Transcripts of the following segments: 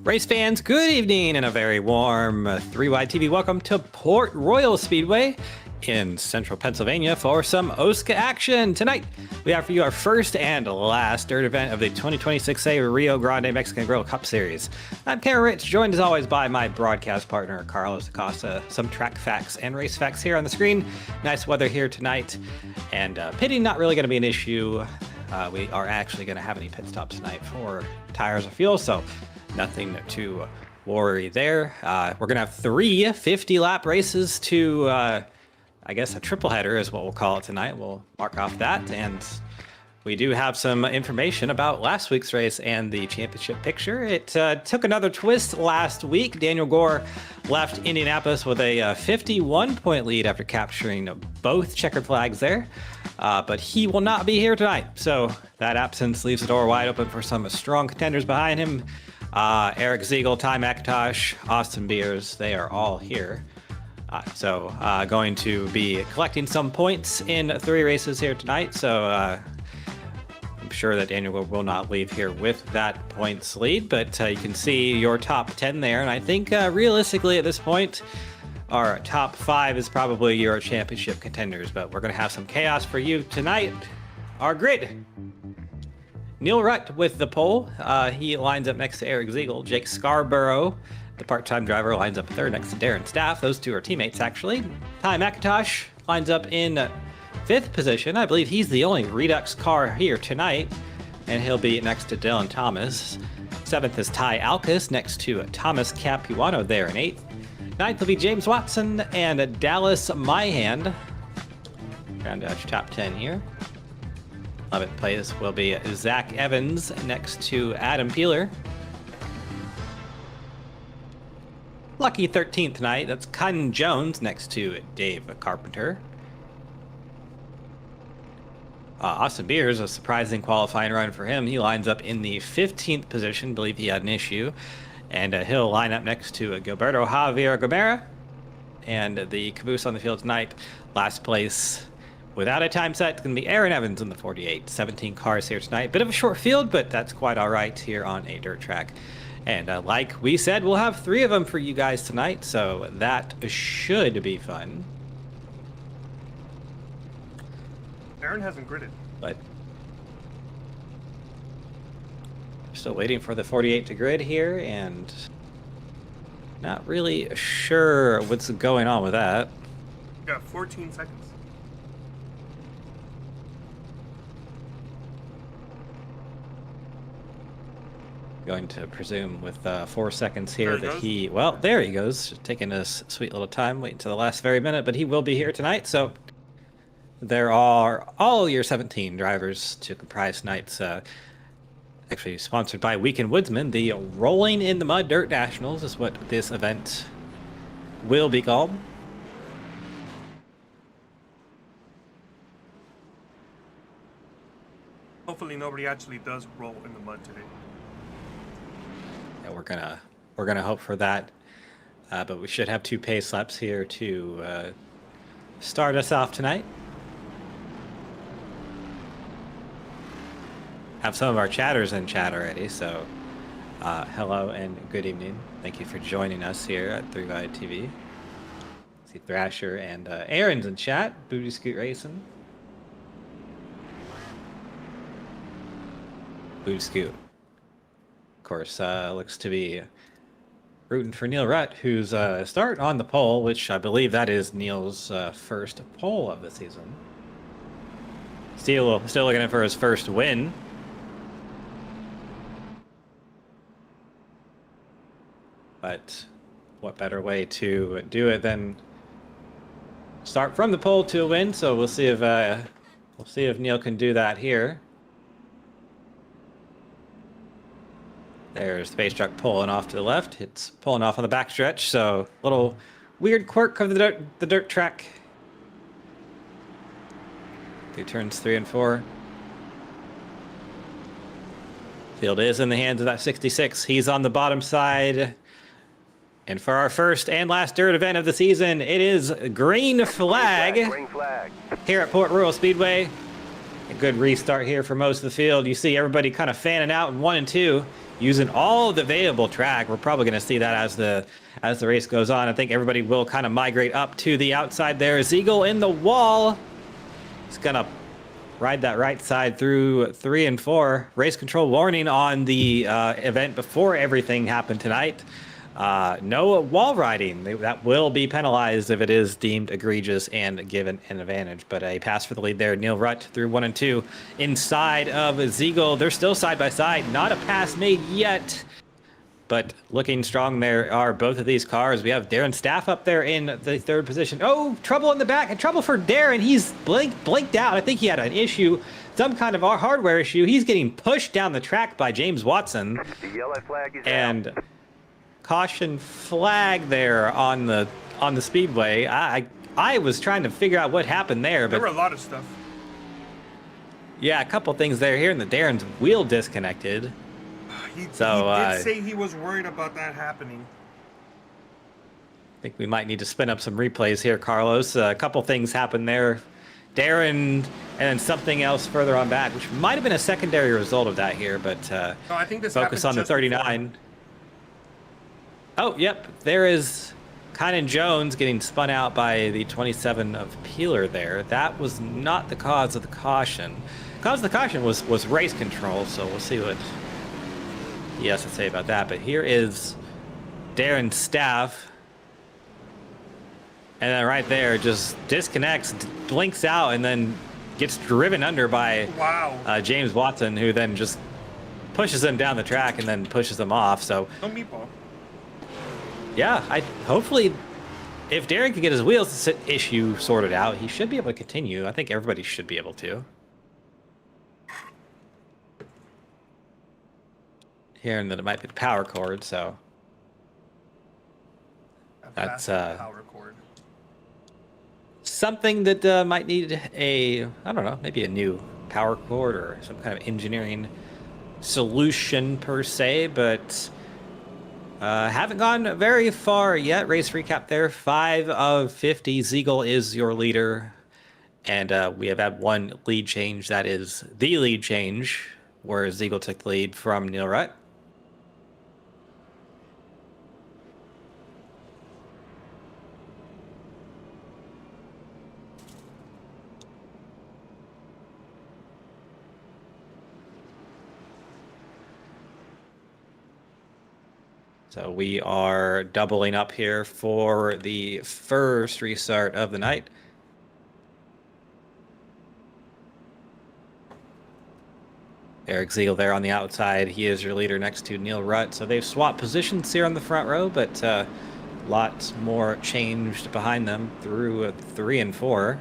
Race fans, good evening and a very warm 3Y TV welcome to Port Royal Speedway in central Pennsylvania for some OSCA action. Tonight, we have for you our first and last dirt event of the 2026A Rio Grande Mexican Grill Cup Series. I'm Cameron Rich, joined as always by my broadcast partner, Carlos Acosta. Some track facts and race facts here on the screen. Nice weather here tonight, and pitting not really going to be an issue. We are actually going to have any pit stops tonight for tires or fuel, so nothing to worry there. We're going to have three 50-lap races to, I guess, a triple header is what we'll call it tonight. We'll mark off that. And we do have some information about last week's race and the championship picture. It took another twist last week. Daniel Gore left Indianapolis with a 51-point lead after capturing both checkered flags there. But he will not be here tonight. So that absence leaves the door wide open for some strong contenders behind him. Eric Ziegel, Ty McIntosh, Austin Beers, they are all here. So going to be collecting some points in 3 races here tonight. So I'm sure that Daniel will not leave here with that points lead, but you can see your top 10 there. And I think realistically at this point, our top 5 is probably your championship contenders, but we're going to have some chaos for you tonight. Our grid. Neil Rutt with the pole. He lines up next to Eric Ziegel. Jake Scarborough, the part-time driver, lines up third next to Darren Staff. Those two are teammates, actually. Ty McIntosh lines up in 5th position. I believe he's the only Redux car here tonight, and he'll be next to Dylan Thomas. 7th is Ty Alkus next to Thomas Capuano there in 8th. 9th will be James Watson and Dallas Myhand. Round out your top 10 here. 11th place will be Zach Evans next to Adam Peeler. Lucky 13th tonight, that's Cotton Jones next to Dave Carpenter. Austin Beers, a surprising qualifying run for him. He lines up in the 15th position, believe he had an issue. And he'll line up next to Gilberto Javier Gomera. And the caboose on the field tonight, last place without a time set, it's going to be Aaron Evans in the 48. 17 cars here tonight. Bit of a short field, but that's quite all right here on a dirt track. And like we said, we'll have 3 of them for you guys tonight, so that should be fun. Aaron hasn't gridded. But still waiting for the 48 to grid here, and not really sure what's going on with that. Got 14 seconds. Going to presume with 4 seconds here that he, well, there he goes, just taking his sweet little time, waiting to the last very minute, but he will be here tonight. So there are all your 17 drivers to comprise tonight's, actually sponsored by Weekend Woodsman. The Rolling in the Mud Dirt Nationals is what this event will be called. Hopefully nobody actually does roll in the mud today. Yeah, we're gonna hope for that, but we should have 2 pace laps here to start us off tonight. Have some of our chatters in chat already, so hello and good evening. Thank you for joining us here at 3Y TV. See Thrasher and Aaron's in chat. Booty Scoot Racing. Booty Scoot, of course, looks to be rooting for Neil Rutt, who's starting on the pole, which I believe that is Neil's first pole of the season. Still looking for his first win. But what better way to do it than start from the pole to a win? So we'll see if Neil can do that here. There's the base truck pulling off to the left. It's pulling off on the backstretch, so little weird quirk of the dirt track. Through turns 3 and 4. Field is in the hands of that 66. He's on the bottom side. And for our first and last dirt event of the season, it is green flag here at Port Royal Speedway. A good restart here for most of the field. You see everybody kind of fanning out in 1 and 2. using all the available track. We're probably going to see that as the race goes on. I think everybody will kind of migrate up to the outside there. Ziegel in the wall. He's going to ride that right side through 3 and 4. Race control warning on the event before everything happened tonight. No wall riding. That will be penalized if it is deemed egregious and given an advantage. But a pass for the lead there. Neil Rutt through 1 and 2 inside of Ziegel. They're still side by side. Not a pass made yet, but looking strong there are both of these cars. We have Darren Staff up there in the 3rd position. Oh, trouble in the back and trouble for Darren. He's blinked out. I think he had an issue, some kind of hardware issue. He's getting pushed down the track by James Watson. The yellow flag is and caution flag there on the speedway. I was trying to figure out what happened there, but There were a lot of stuff. yeah, a couple things there. Here, and the Darren's wheel disconnected. He So, did say he was worried about that happening. I think we might need to spin up some replays here, Carlos. A couple things happened there. Darren, and then something else further on back, which might have been a secondary result of that here, but No, I think this focus happened on the just before. 39. Oh, yep. There is Kynan Jones getting spun out by the 27 of Peeler there. That was not the cause of the caution. The cause of the caution was race control, so we'll see what he has to say about that. But here is Darren Staff. And then right there, just disconnects, blinks out, and then gets driven under by Wow. James Watson, who then just pushes him down the track and then pushes him off. So No meatball. yeah, hopefully, if Darren can get his wheels issue sorted out, he should be able to continue. I think everybody should be able to. Hearing that it might be the power cord, so A That's, massive power cord. something that might need I don't know, maybe a new power cord or some kind of engineering solution per se, but haven't gone very far yet. Race recap there, 5 of 50. Ziegel is your leader, and we have had 1 lead change. That is the lead change, where Ziegel took the lead from Neil Rutt. So we are doubling up here for the first restart of the night. Eric Ziegel there on the outside. He is your leader next to Neil Rutt. So they've swapped positions here on the front row, but lots more changed behind them through 3 and 4.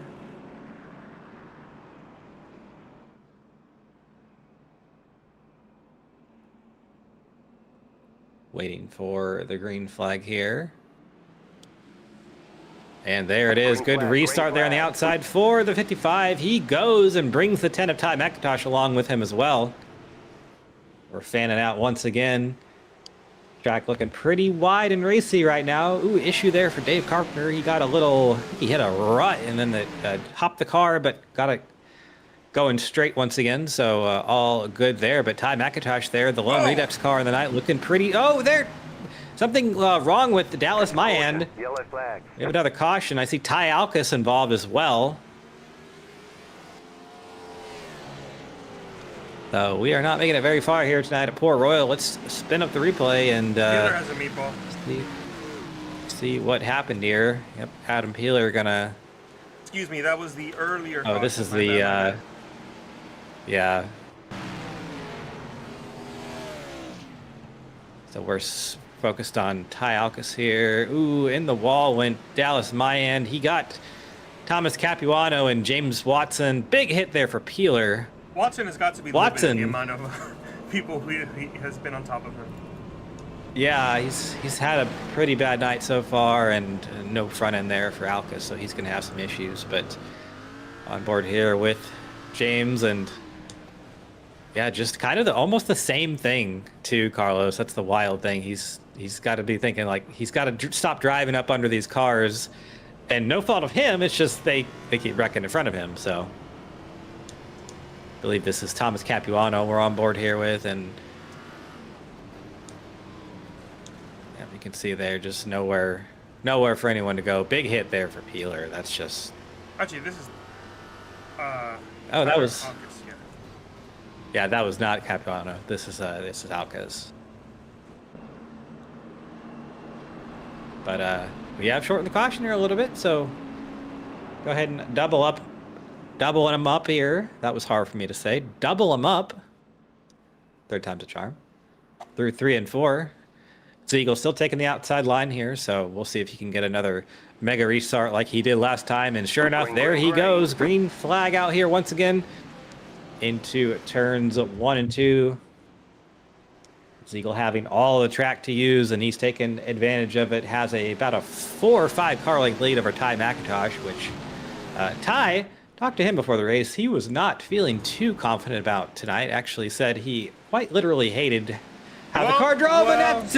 Waiting for the green flag here. And there it is. Good restart there on the outside for the 55. He goes and brings the 10 of Ty McIntosh along with him as well. We're fanning out once again. Track looking pretty wide and racy right now. Ooh, issue there for Dave Carpenter. He got a little, he hit a rut and then hopped the car, but got it going straight once again. So all good there. But Ty McIntosh there, the lone Redux car in the night, looking pretty. Oh, there. Something wrong with the Dallas Mayan. yellow flag. We have another caution. I see Ty Alkus involved as well. So we are not making it very far here tonight at Port Royal. Let's spin up the replay and Peeler has a meatball. see what happened here. Yep, Adam Peeler gonna. Excuse me, that was the earlier. Oh, this caution. is My the. bad. Yeah. So we're focused on Ty Alkus here. Ooh, in the wall went Dallas Mayan. He got Thomas Capuano and James Watson. Big hit there for Peeler. Watson has got to be Watson. limited the amount of people who he has been on top of him. Yeah, he's had a pretty bad night so far, and no front end there for Alkus, so he's going to have some issues. But on board here with James, and yeah, just kind of almost the same thing to Carlos. That's the wild thing. He's got to be thinking like he's got to stop driving up under these cars, and no fault of him. It's just they keep wrecking in front of him. So I believe this is Thomas Capuano we're on board here with, and can see there, just nowhere for anyone to go. Big hit there for Peeler. That's just. Actually, this is. Oh, that was. August, yeah. Yeah, that was not Capuano. This is Alcaz. But we have shortened the caution here a little bit, so go ahead and double him up here. That was hard for me to say. Double him up. Third time's a charm. Through 3 and 4. Ziegel still taking the outside line here, so we'll see if he can get another mega restart like he did last time. And sure enough, there he goes. Green flag out here once again into turns 1 and 2. Ziegel having all the track to use, and he's taken advantage of it. Has about a 4 or 5 car length lead over Ty McIntosh, which Ty, talked to him before the race. He was not feeling too confident about tonight. Actually said he quite literally hated how the car drove, and that's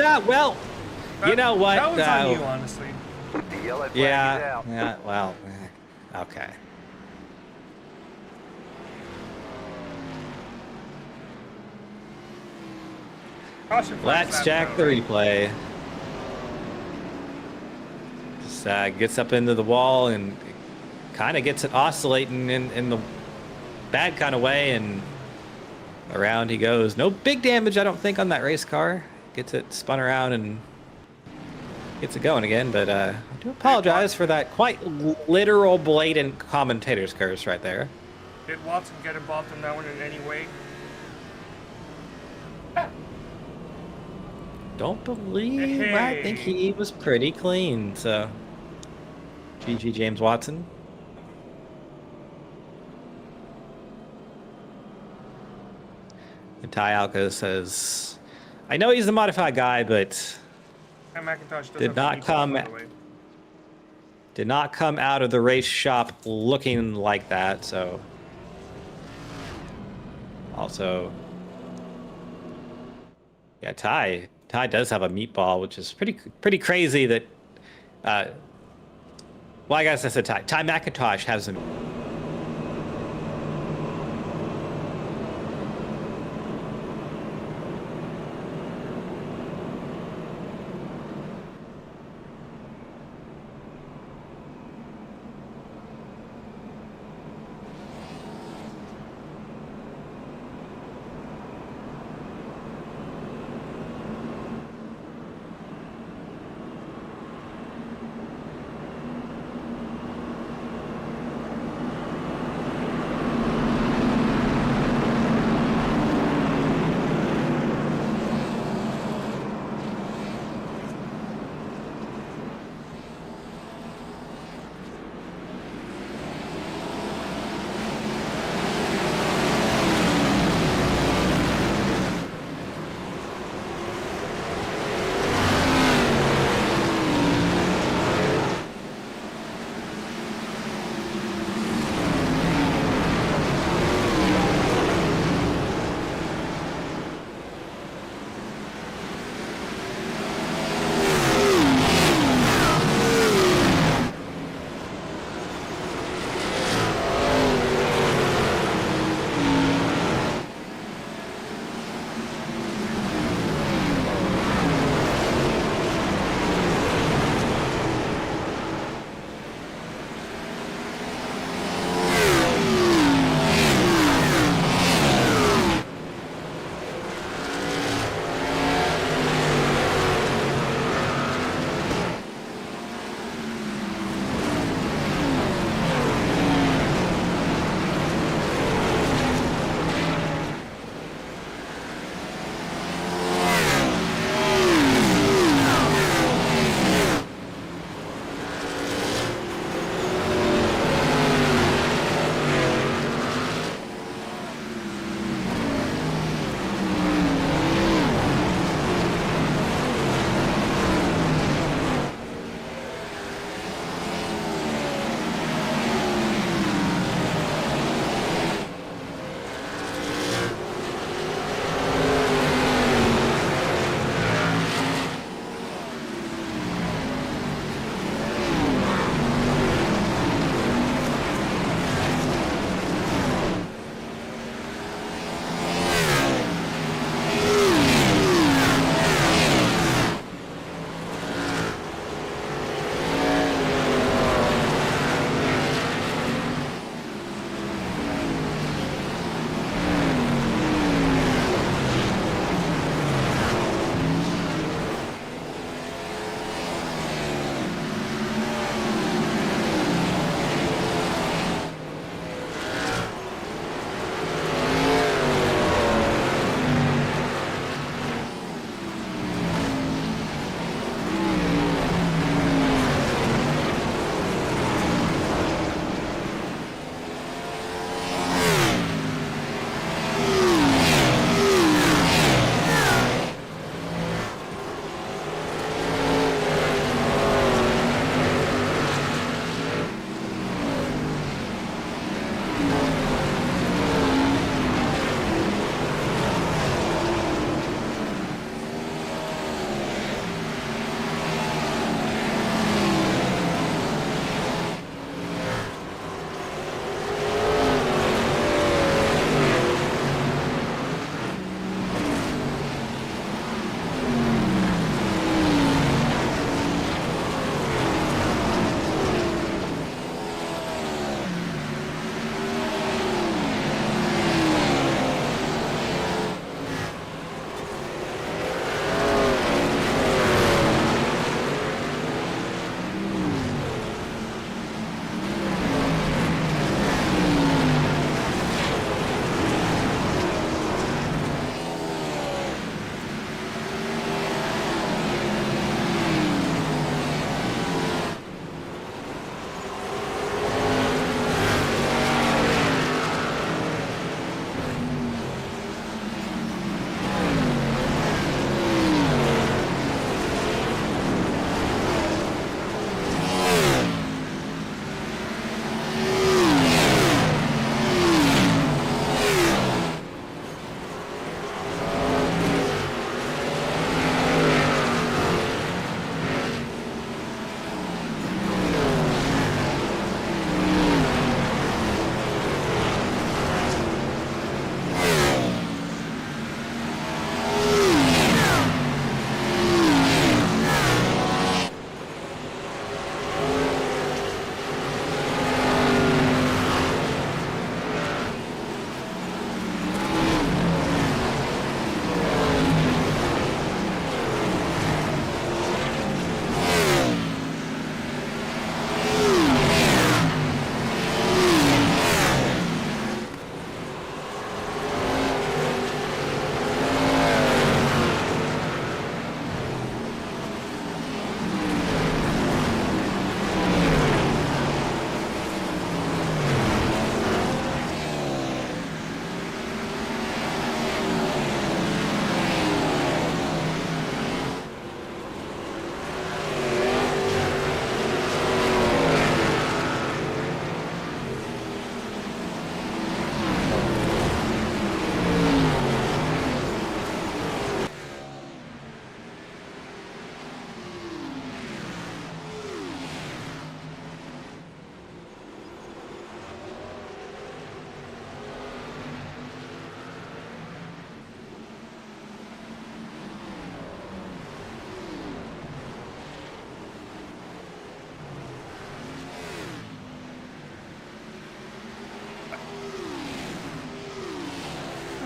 you know what? That was on you, honestly. The yellow flag is Yeah, out. yeah, well, okay. Caution flag Let's slap check though. the replay. Just gets up into the wall and kind of gets it oscillating in the bad kind of way, and around he goes. No big damage, I don't think, on that race car. Gets it spun around and gets it going again, but I do apologize for that quite literal, blatant commentator's curse right there. Did Watson get involved in that one in any way? Don't believe. I think he was pretty clean, so GG James Watson. And Ty Alka says, I know he's the modified guy, but And McIntosh does Did have not a meatball, come- by the way. did not come out of the race shop looking like that, so. Also, yeah, Ty does have a meatball, which is pretty crazy that, well, I guess I said Ty McIntosh has a.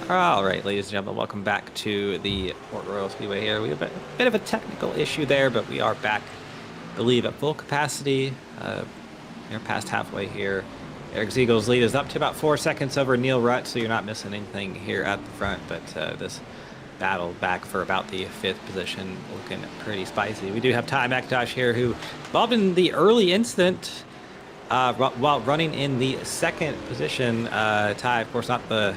All right, ladies and gentlemen, welcome back to the Port Royal Speedway here. We have a bit of a technical issue there, but we are back, I believe, at full capacity. You're past halfway here. Eric Ziegel's lead is up to about 4 seconds over Neil Rutt, so you're not missing anything here at the front, but this battle back for about the 5th position looking pretty spicy. We do have Ty McIntosh here, who involved in the early incident while running in the 2nd position. Ty, of course, not the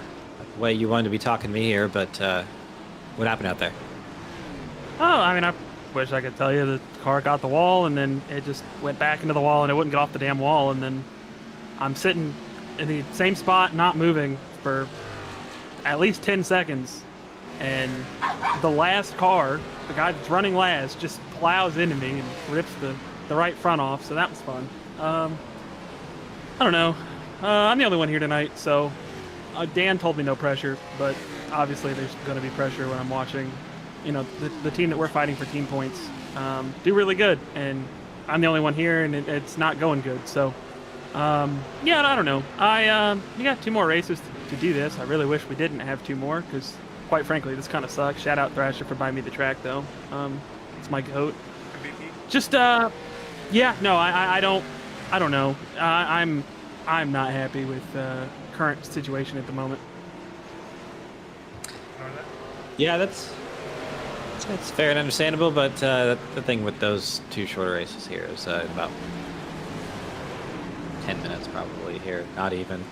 way you wanted to be talking to me here, but what happened out there? Oh, I mean, I wish I could tell you the car got the wall and then it just went back into the wall and it wouldn't get off the damn wall, and then I'm sitting in the same spot, not moving for at least 10 seconds, and the last car, the guy that's running last, just plows into me and rips the right front off, so that was fun. I don't know. I'm the only one here tonight, so Dan told me no pressure, but obviously there's going to be pressure when I'm watching, you know, the team that we're fighting for team points do really good, and I'm the only one here, and it's not going good. So, yeah, I don't know. We got 2 more races to do this. I really wish we didn't have 2 more, because quite frankly, this kind of sucks. Shout out Thrasher for buying me the track, though. It's my goat. Just, yeah, no, I don't know. I'm not happy with current situation at the moment. Yeah, that's fair and understandable, but the thing with those 2 shorter races here is about 10 minutes probably here, not even.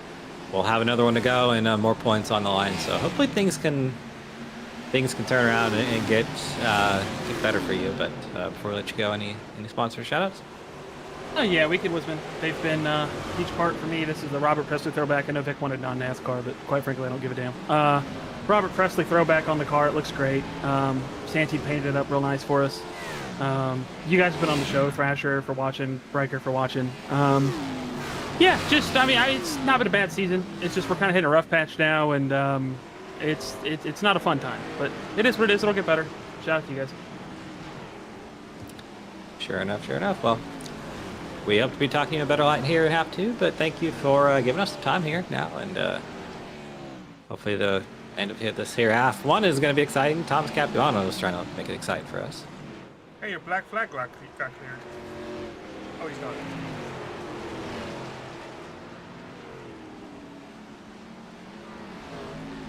We'll have another one to go and more points on the line, so hopefully things can turn around and get better for you. But before we let you go, any sponsor shoutouts? Oh yeah, Weekend Woodsman. They've been a huge part for me. This is the Robert Presley throwback. I know Vic wanted non-NASCAR, but quite frankly, I don't give a damn. Robert Presley throwback on the car. It looks great. Santi painted it up real nice for us. You guys have been on the show. Thrasher for watching. Riker for watching. Yeah, just, I mean, it's not been a bad season. It's just we're kind of hitting a rough patch now, and it's not a fun time. But it is what it is. It'll get better. Shout out to you guys. Sure enough. Well, we hope to be talking a better light here in half 2, but thank you for giving us the time here now, and hopefully the end of this here half 1 is going to be exciting. Thomas Capuano is trying to make it exciting for us. Hey, your black flag got cleared. Oh, he's not.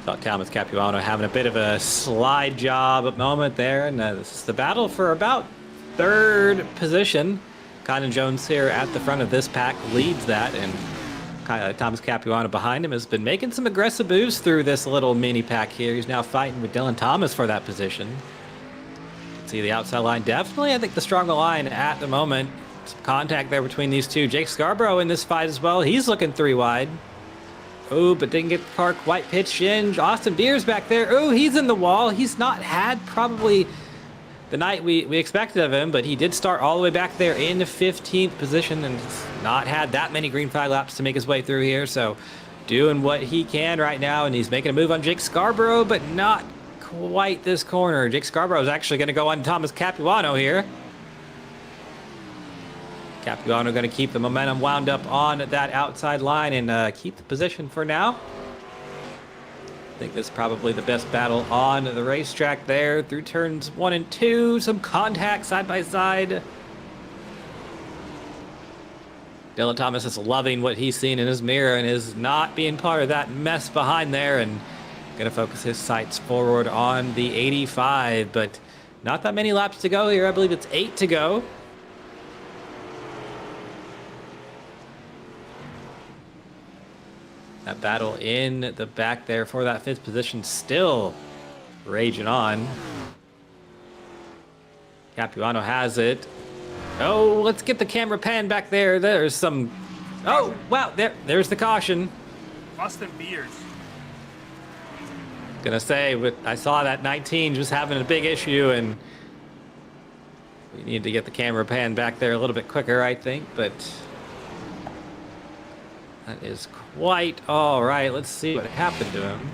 Thought Thomas Capuano having a bit of a slide job moment there, and this is the battle for about 3rd position. Condon Jones here at the front of this pack leads that, and Thomas Capuano behind him has been making some aggressive moves through this little mini pack here. He's now fighting with Dylan Thomas for that position. You can see the outside line. Definitely, I think, the stronger line at the moment. Some contact there between these two. Jake Scarborough in this fight as well. He's looking 3 wide. Oh, but didn't get the car quite pitched in. Austin Deers back there. Oh, he's in the wall. He's not had probably the night we expected of him, but he did start all the way back there in the 15th position and not had that many green flag laps to make his way through here. So doing what he can right now, and he's making a move on Jake Scarborough, but not quite this corner. Jake Scarborough is actually going to go on Thomas Capuano here. Capuano going to keep the momentum wound up on that outside line and keep the position for now. I think this is probably the best battle on the racetrack there through turns 1 and 2. Some contact side by side. Dylan Thomas is loving what he's seen in his mirror and is not being part of that mess behind there, and going to focus his sights forward on the 85, but not that many laps to go here. I believe it's 8 to go. That battle in the back there for that 5th position still raging on. Capuano has it. Oh, let's get the camera pan back there. There's some... Oh, wow, there's the caution. Austin Beers. Gonna say, but I saw that 19 just having a big issue, and we need to get the camera pan back there a little bit quicker, I think, but... That is quite all right. Let's see what happened to him.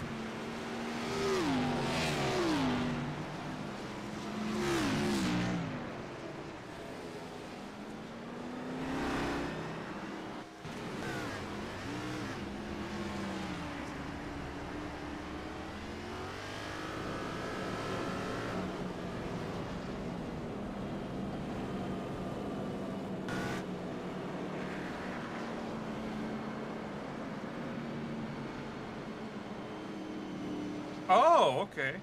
Oh, okay.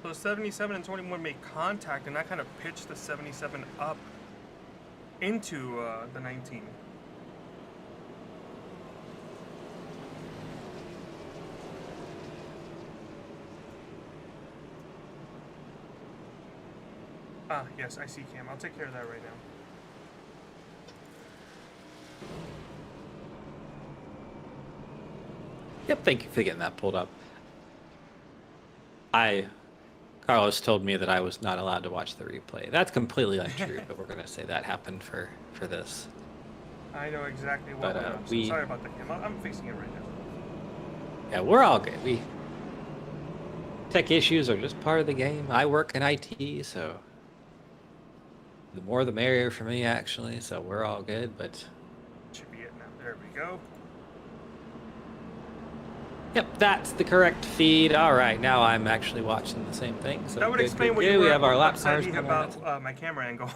So 77 and 21 made contact, and that kind of pitched the 77 up into the 19. Ah, yes, I see, Cam. I'll take care of that right now. Yep, thank you for getting that pulled up. Carlos told me that I was not allowed to watch the replay. That's completely untrue, but we're gonna say that happened for this. I know exactly what But, went on. So sorry about that, Cam. I'm fixing it right now. Yeah, we're all good. Tech issues are just part of the game. I work in IT, so the more the merrier for me, actually. So we're all good, but Should be it now. There we go. yep, that's the correct feed. All right, now I'm actually watching the same thing. So That would good, explain good, what good. you We were have our lap upset cars going on. about my camera angle.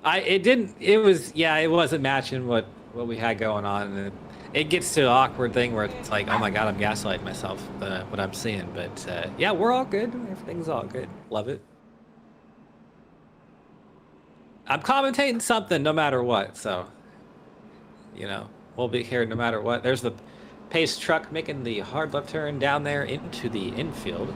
It wasn't matching what we had going on, and it gets to an awkward thing where it's like, oh my god, I'm gaslighting myself what I'm seeing. But yeah, we're all good. Everything's all good. Love it. I'm commentating something no matter what, so we'll be here no matter what. There's the pace truck making the hard left turn down there into the infield.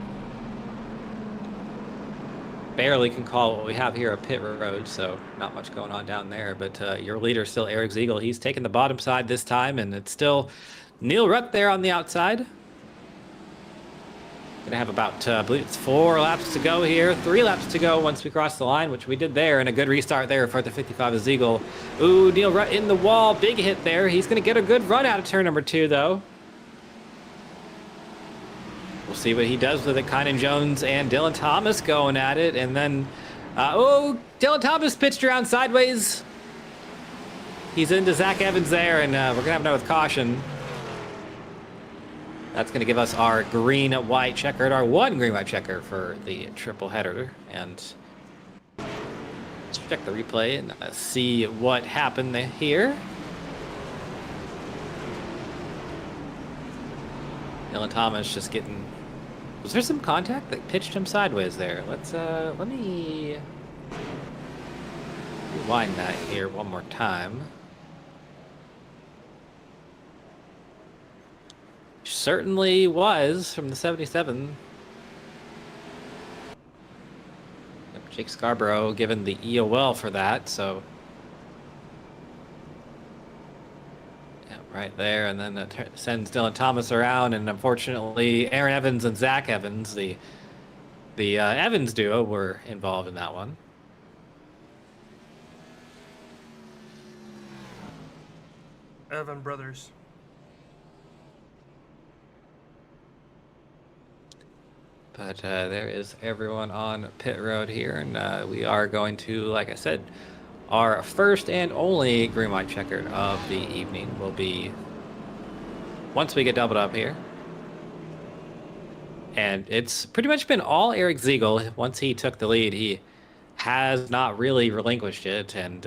Barely can call what we have here a pit road, so not much going on down there. But your leader still Eric Ziegel. He's taking the bottom side this time, and it's still Neil Rutt there on the outside. Gonna have about, I believe it's 4 laps to go here. 3 laps to go once we cross the line, which we did there, and a good restart there for the 55 of Ziegel. Ooh, Neil Rutt in the wall. Big hit there. He's gonna get a good run out of turn number 2, though. We'll see what he does with it. Kynan Jones and Dylan Thomas going at it. And then, Dylan Thomas pitched around sideways. He's into Zach Evans there, and we're going to have another with caution. That's going to give us our green-white checkered, our 1 green-white checker for the triple header. And let's check the replay and see what happened here. Dylan Thomas just getting... Was there some contact that pitched him sideways there? Let me rewind that here one more time. Certainly was from the 77. Jake Scarborough given the EOL for that, so... Right there, and then that sends Dylan Thomas around, and unfortunately, Aaron Evans and Zach Evans, the Evans duo, were involved in that one. Evan brothers. But there is everyone on pit road here, and we are going to, like I said, our first and only green white checker of the evening will be once we get doubled up here. And it's pretty much been all Eric Ziegel. Once he took the lead, he has not really relinquished it, and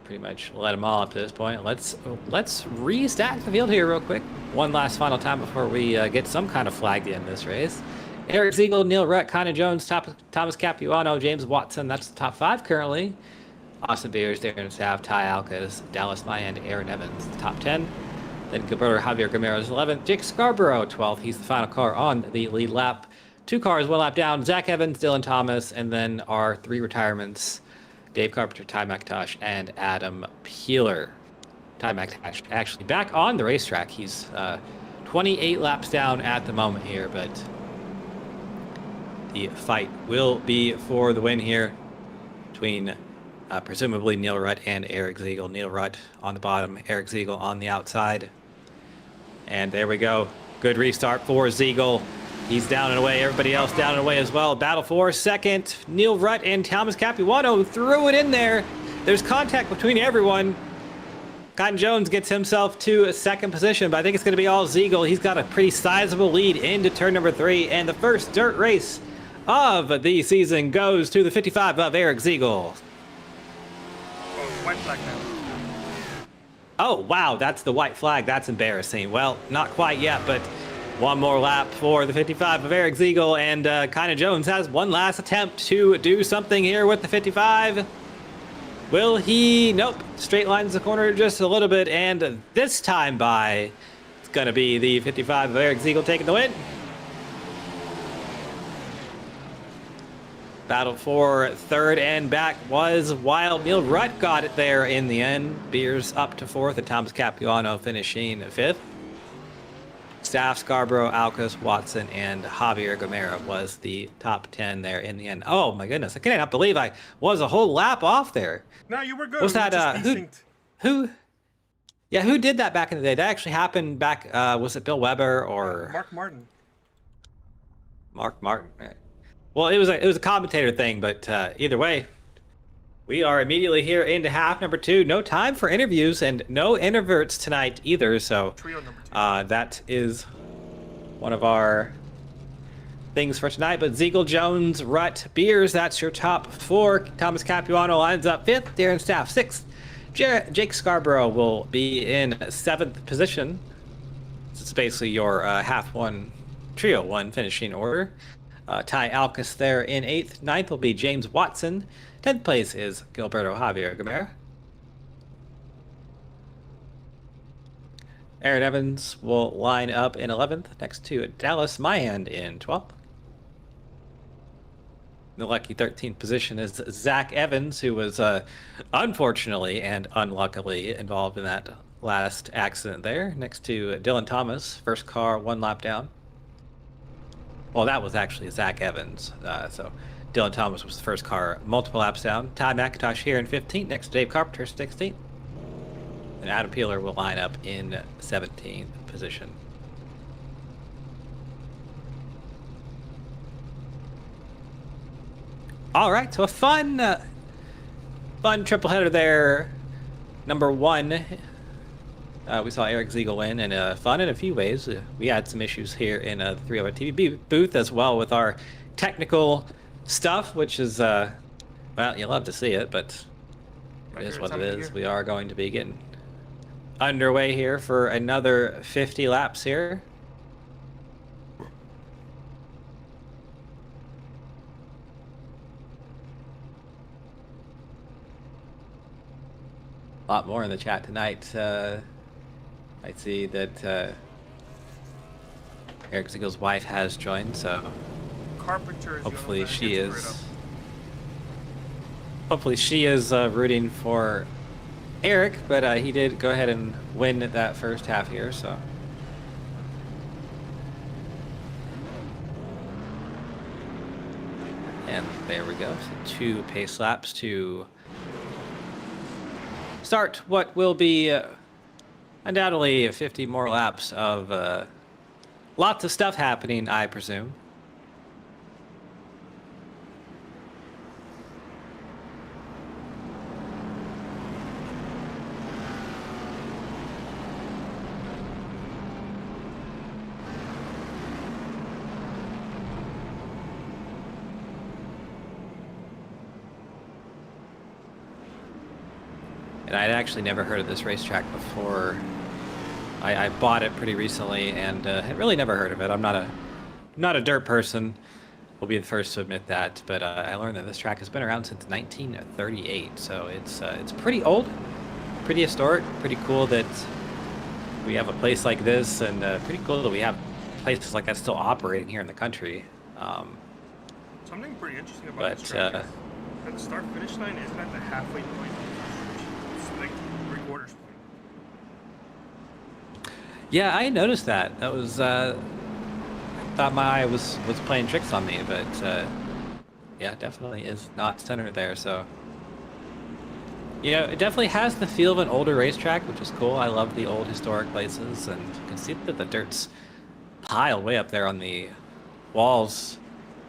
pretty much let them all up to this point. Let's restack the field here real quick. One last final time before we get some kind of flag to end this race. Eric Ziegel, Neil Rutt, Kynan Jones, Thomas Capuano, James Watson. That's the top 5 currently. Austin Beers, Darren Sav, Ty Alcas, Dallas Mayan, Aaron Evans, the top 10. Then Gilberto Javier Gamero's 11th. Jake Scarborough, 12th. He's the final car on the lead lap. 2 cars, 1 lap down. Zach Evans, Dylan Thomas, and then our 3 retirements. Dave Carpenter, Ty McIntosh, and Adam Peeler. Ty McIntosh actually back on the racetrack. He's 28 laps down at the moment here, but the fight will be for the win here between presumably Neil Rutt and Eric Ziegel. Neil Rutt on the bottom, Eric Ziegel on the outside. And there we go. Good restart for Ziegel. He's down and away. Everybody else down and away as well. Battle for second. Neil Rutt and Thomas Capuano threw it in there. There's contact between everyone. Cotton Jones gets himself to a second position, but I think it's going to be all Ziegel. He's got a pretty sizable lead into turn number 3, and the first dirt race of the season goes to the 55 of Eric Ziegel. Oh, white flag now. Oh, wow, that's the white flag. That's embarrassing. Well, not quite yet, but one more lap for the 55 of Eric Ziegel, and Kynan Jones has one last attempt to do something here with the 55. Will he? Nope. Straight lines the corner just a little bit, and this time by, it's going to be the 55 of Eric Ziegel taking the win. Battle for third and back was wild. Neil Rutt got it there in the end. Beers up to fourth, and Thomas Capuano finishing fifth. Staff, Scarborough, Alcas, Watson, and Javier Gomera was the top 10 there in the end. Oh my goodness, I cannot believe I was a whole lap off there. No, you were good. Was that who? Yeah, who did that back in the day? That actually happened back. Was it Bill Weber or Mark Martin? Mark Martin. Well, it was a commentator thing, but either way, we are immediately here into half number 2. No time for interviews and no introverts tonight either. So Trio number 2. that is one of our things for tonight. But Ziegel, Jones, Rutt, Beers, that's your top 4. Thomas Capuano lines up 5th. Darren Staff 6th. Jake Scarborough will be in 7th position. This is basically your trio 1 finishing order. Ty Alcas there in 8th. 9th will be James Watson. 10th place is Gilberto Javier Gomera. Aaron Evans will line up in 11th, next to Dallas Mahan in 12th. The lucky 13th position is Zach Evans, who was unfortunately and unluckily involved in that last accident there, next to Dylan Thomas, first car 1 lap down. Well, that was actually Zach Evans. So Dylan Thomas was the first car, multiple laps down. Ty McIntosh here in 15th, next to Dave Carpenter, 16th. And Adam Peeler will line up in 17th position. All right, so a fun triple header there. Number 1. We saw Eric Ziegel win, and fun in a few ways. We had some issues here in the 3-hour TV booth as well with our technical stuff, which is, well, you love to see it, but it is what it is. We are going to be getting underway here for another 50 laps here. A lot more in the chat tonight. I see that Eric Ziegel's wife has joined, so Carpenter is hopefully she is. Hopefully she is rooting for Eric, but he did go ahead and win that first half here, so. And there we go. So 2 pace laps to start what will be undoubtedly 50 more laps of lots of stuff happening, I presume. And I'd actually never heard of this racetrack before. I bought it pretty recently and had really never heard of it. I'm not a dirt person. Will be the first to admit that, but I learned that this track has been around since 1938, so it's pretty old, pretty historic, pretty cool that we have a place like this, and pretty cool that we have places like that still operating here in the country. Something pretty interesting about this track is that the start-finish line isn't at the halfway point. It's like 3/4 point. Yeah, I noticed that. That was thought my eye was playing tricks on me, but yeah, definitely is not centered there. So it definitely has the feel of an older racetrack, which is cool. I love the old historic places, and you can see that the dirt's piled way up there on the walls,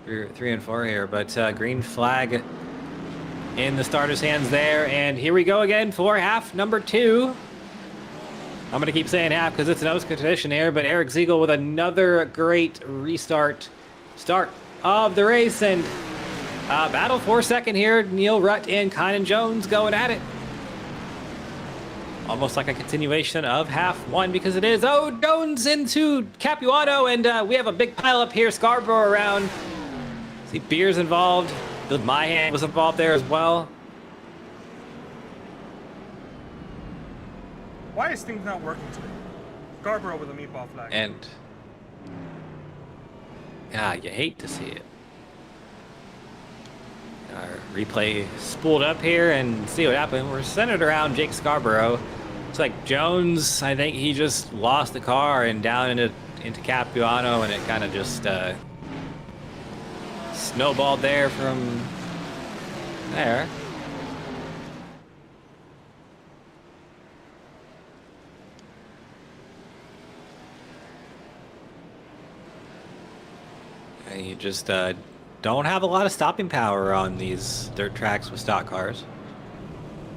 3 and 4 here. But green flag in the starter's hands there, and here we go again for half number 2. I'm going to keep saying half because it's an OSCA tradition here, but Eric Ziegel with another great start of the race, and battle for second here. Neil Rutt and Kynan Jones going at it. almost like a continuation of half one because it is. Oh, Jones into Capuano, and we have a big pile up here. Scarborough around. See, Beer's involved. The Mahan was involved there as well. Why is things not working today? Scarborough with a meatball flag. And yeah, you hate to see it. Our replay spooled up here and see what happened. We're centered around Jake Scarborough. It's like Jones, I think he just lost the car and down into Capuano, and it kind of just snowballed there from there. And you just don't have a lot of stopping power on these dirt tracks with stock cars.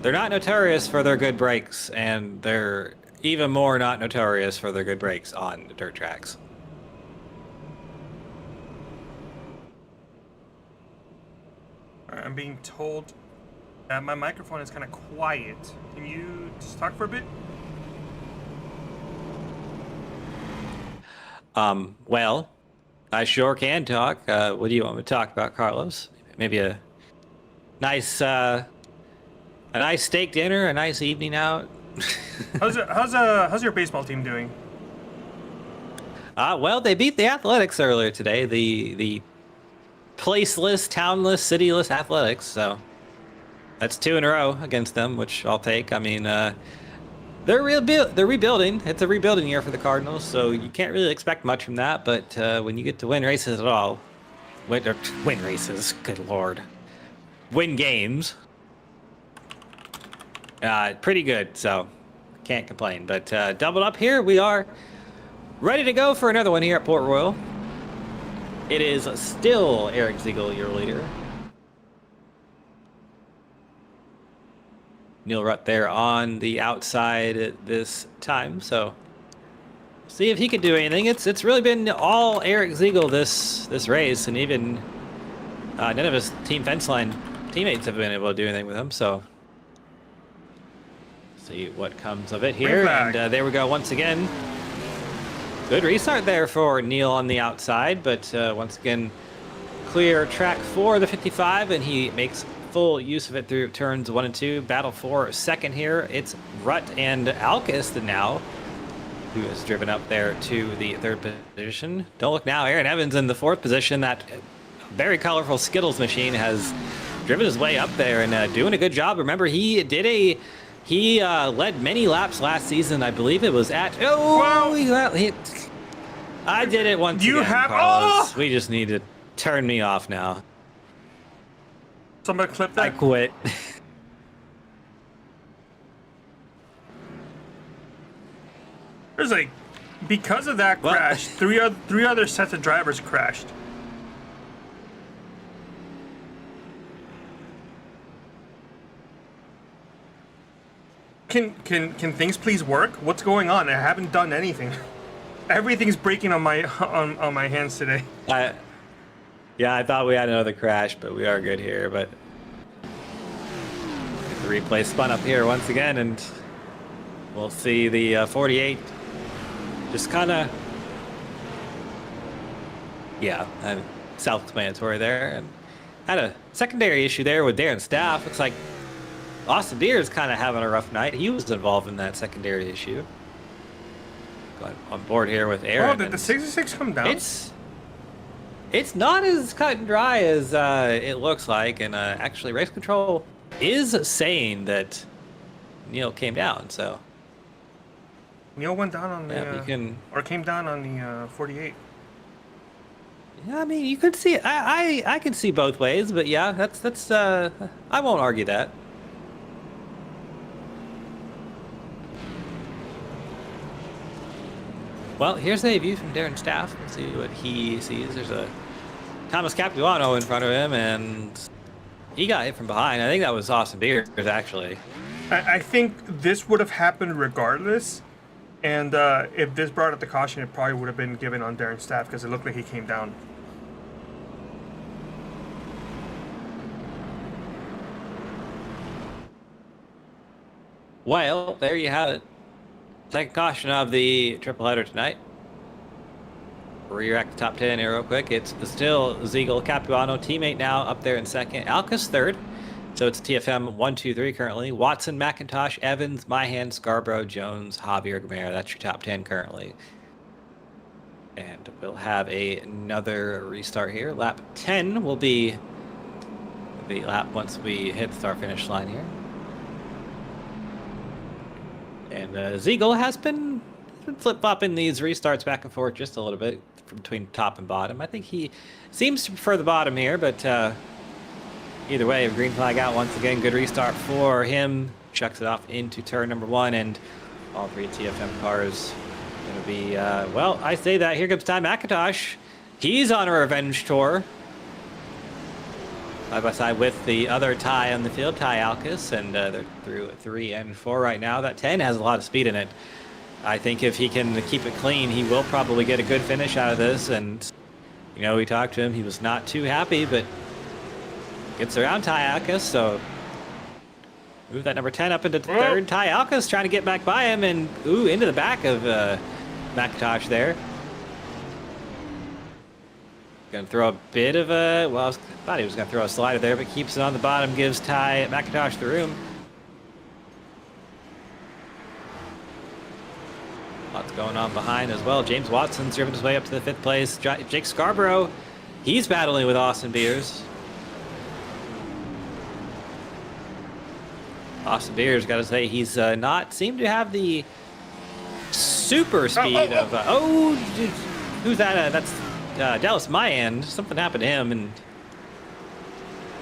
They're not notorious for their good brakes, and they're even more not notorious for their good brakes on the dirt tracks. I'm being told that my microphone is kind of quiet. Can you just talk for a bit? Well, I sure can talk. What do you want me to talk about, Carlos? Maybe a nice steak dinner, a nice evening out. How's your baseball team doing? Well, they beat the Athletics earlier today. The placeless, townless, cityless Athletics. So that's 2 in a row against them, which I'll take. I mean, they're rebuilding. It's a rebuilding year for the Cardinals, so you can't really expect much from that. But when you get to win races at all, win races, good lord, win games, pretty good. So can't complain. But doubled up here, we are ready to go for another one here at Port Royal. It is still Eric Ziegel, your leader. Neil Rutt there on the outside at this time, so see if he could do anything. It's really been all Eric Ziegel this race, and even none of his team fence line teammates have been able to do anything with him. So see what comes of it here, and there we go once again. Good restart there for Neil on the outside, but once again, clear track for the 55, and he makes full use of it through turns 1 and 2. Battle for second here. It's Rutt and Alkist now, who has driven up there to the 3rd position. Don't look now, Aaron Evans in the 4th position. That very colorful Skittles machine has driven his way up there and doing a good job. Remember, he led many laps last season. I believe it was at... I did it once again, Carlos. We just need to turn me off now. Somebody clip that? I quit. There's like, because of that crash, three other sets of drivers crashed. Can things please work? What's going on? I haven't done anything. Everything's breaking on my hands today. Yeah, I thought we had another crash, but we are good here. But the replay spun up here once again, and we'll see the 48 just kind of, self-explanatory there. And had a secondary issue there with Darren Staff. Looks like Austin Beer's kind of having a rough night. He was involved in that secondary issue. Got on board here with Aaron. Oh, did the 66 come down? It's not as cut and dry as it looks like, and actually race control is saying that Neil came down, so. Neil went down on the, or came down on the 48. Yeah, I mean, you could see it. I can see both ways, but yeah, that's I won't argue that. Well, here's a view from Darren Staff. Let's see what he sees. There's a Thomas Capuano in front of him, and he got hit from behind. I think that was Austin Beers, actually. I think this would have happened regardless, and if this brought up the caution, it probably would have been given on Darren Staff because it looked like he came down. Well, there you have it. Second caution of the triple header tonight. Rear-rack the top 10 here real quick. It's still Ziegel, Capuano, teammate now up there in second. Alcas third. So it's TFM 1, 2, 3 currently. Watson, McIntosh, Evans, Myhan, Scarborough, Jones, Javier, Gamera. That's your top 10 currently. And we'll have another restart here. Lap 10 will be the lap once we hit the start finish line here. And Ziegel has been flip-flopping these restarts back and forth just a little bit from between top and bottom. I think he seems to prefer the bottom here, but either way, green flag out once again. Good restart for him. Chucks it off into turn number 1, and all 3 TFM cars going to be, well, I say that. Here comes Ty McIntosh. He's on a revenge tour. Side by side with the other Ty on the field, Ty Alcas, and they're through 3 and 4 right now. That 10 has a lot of speed in it. I think if he can keep it clean, he will probably get a good finish out of this. And, you know, we talked to him. He was not too happy, but gets around Ty Alcas, so move that number 10 up into third. Ty Alcas trying to get back by him, and, ooh, into the back of McIntosh there. Going to throw a bit of a, well, I thought he was going to throw a slider there, but keeps it on the bottom, gives Ty McIntosh the room. Lots going on behind as well. James Watson's driven his way up to the 5th place. Jake Scarborough, he's battling with Austin Beers. Austin Beers, got to say, he's not seemed to have the super speed of, who's that? That's Dallas Mayan. Something happened to him, and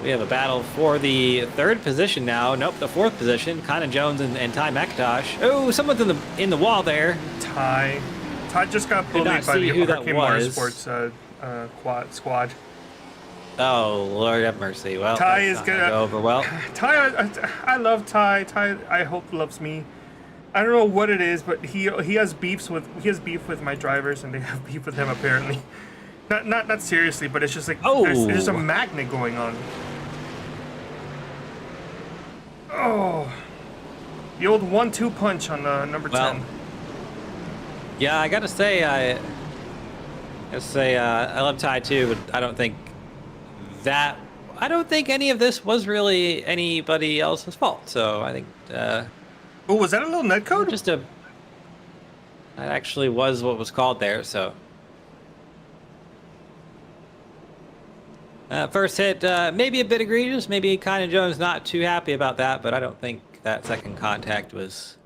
we have a battle for the 3rd position now. Nope, the 4th position. Conan Jones and Ty McIntosh. Oh, someone's in the wall there. Ty just got bullied by the Hurricane Motorsports squad. Oh, Lord have mercy. Well, Ty is gonna go over well. Ty, I love Ty. Ty, I hope loves me. I don't know what it is, but he has beef with my drivers, and they have beef with him apparently. Not seriously, but it's just like there's a magnet going on. Oh, the old 1-2 punch on number 10. Yeah, I gotta say, I love Ty too, but I don't think any of this was really anybody else's fault. So I think. Oh, was that a little netcode? That actually was what was called there. So. First hit, maybe a bit egregious. Maybe Conan Jones not too happy about that, but I don't think that second contact was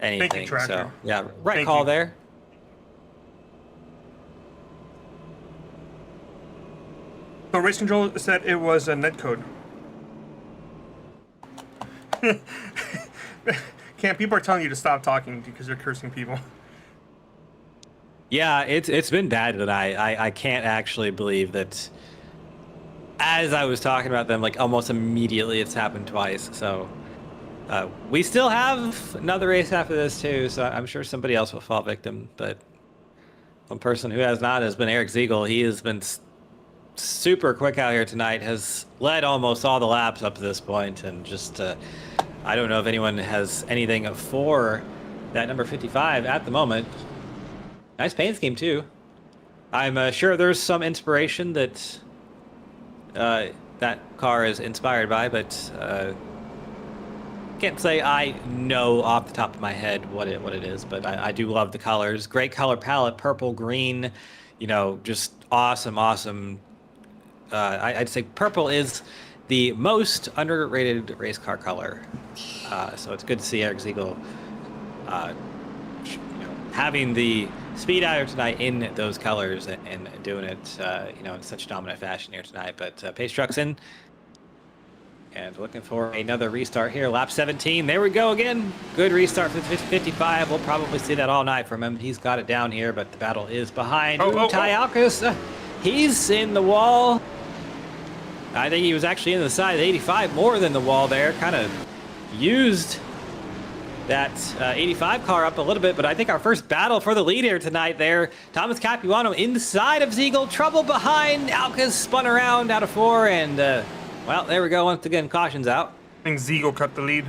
anything. Thank you, Tractor. So yeah, right call there. So Race Control said it was a netcode. People are telling you to stop talking because you're cursing people. Yeah, it's been bad tonight. I can't actually believe that. As I was talking about them, like almost immediately, it's happened twice. So we still have another race after this too. So I'm sure somebody else will fall victim. But one person who has not has been Eric Ziegel. He has been super quick out here tonight. Has led almost all the laps up to this point, and just I don't know if anyone has anything for that number 55 at the moment. Nice paint scheme too. I'm sure there's some inspiration that. That car is inspired by, but can't say I know off the top of my head what it is, but I do love the colors. Great color palette, purple, green, you know, just awesome. I'd say purple is the most underrated race car color. So it's good to see Eric Ziegel having the speed out here tonight in those colors and doing it, in such dominant fashion here tonight. But Pace Truck's in and looking for another restart here. Lap 17. There we go again. Good restart for 55. We'll probably see that all night from him. He's got it down here, but the battle is behind. Ty Alcas, he's in the wall. I think he was actually in the side of the 85 more than the wall there. Kind of used that 85 car up a little bit, but I think our first battle for the lead here tonight there. Thomas Capuano inside of Ziegel, trouble behind. Alcas spun around out of 4, and well, there we go. Once again, caution's out. I think Ziegel cut the lead.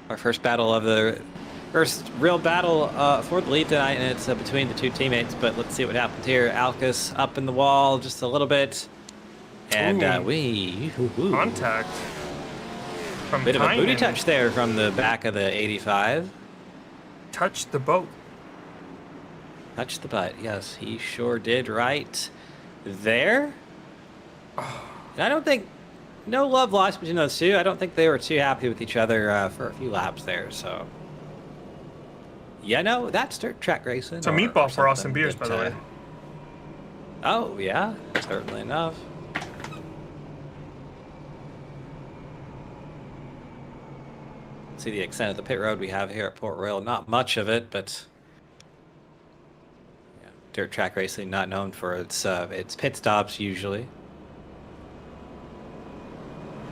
Our first battle of the first real battle for the lead tonight, and it's between the two teammates. But let's see what happens here. Alcus up in the wall just a little bit, and Contact. From bit of a booty Tynan. touch there from the back of the 85. Touched the boat. Touched the butt. Yes, he sure did right there. And I don't think, no love lost between those two. I don't think they were too happy with each other for a few laps there. So, yeah, no, that's dirt track racing. It's a meatball for Austin Beers, by the way. Oh, yeah, certainly enough. See the extent of the pit road we have here at Port Royal. Not much of it, but yeah, dirt track racing not known for its pit stops usually.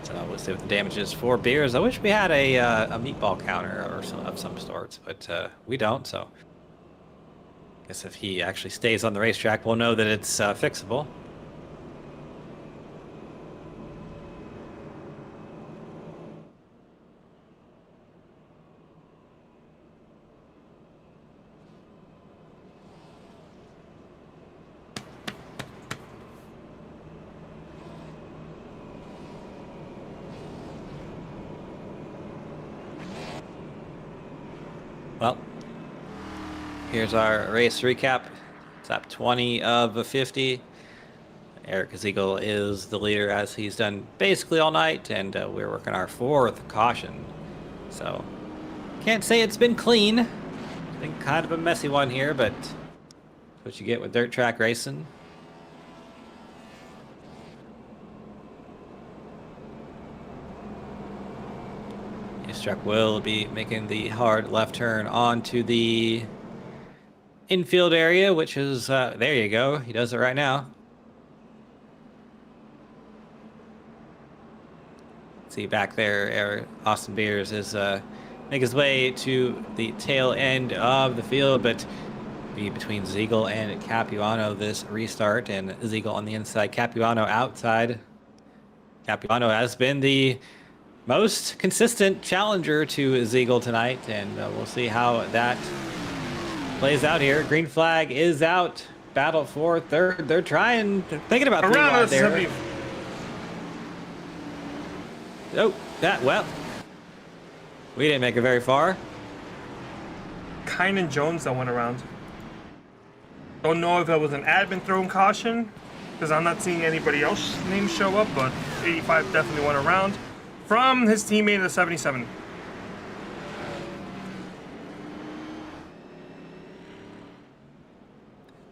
So we'll see what the damage is for Beers. I wish we had a meatball counter or of some sorts, but we don't. So I guess if he actually stays on the racetrack, we'll know that it's fixable. Well, here's our race recap. It's up 20 of 50. Eric Ziegel is the leader as he's done basically all night, and we're working our fourth caution. So, can't say it's been clean. It's been kind of a messy one here, but that's what you get with dirt track racing. This truck will be making the hard left turn onto the infield area, which is, there you go. He does it right now. See back there, Austin Beers is making his way to the tail end of the field, but be between Ziegel and Capuano this restart, and Ziegel on the inside, Capuano outside. Capuano has been the most consistent challenger to Ziegel tonight, and we'll see how that plays out here. Green flag is out. Battle for third. They're thinking about three wide there. Oh, well, we didn't make it very far. Kynan Jones that went around. Don't know if it was an admin throwing caution, because I'm not seeing anybody else's name show up, but 85 definitely went around from his teammate, the 77.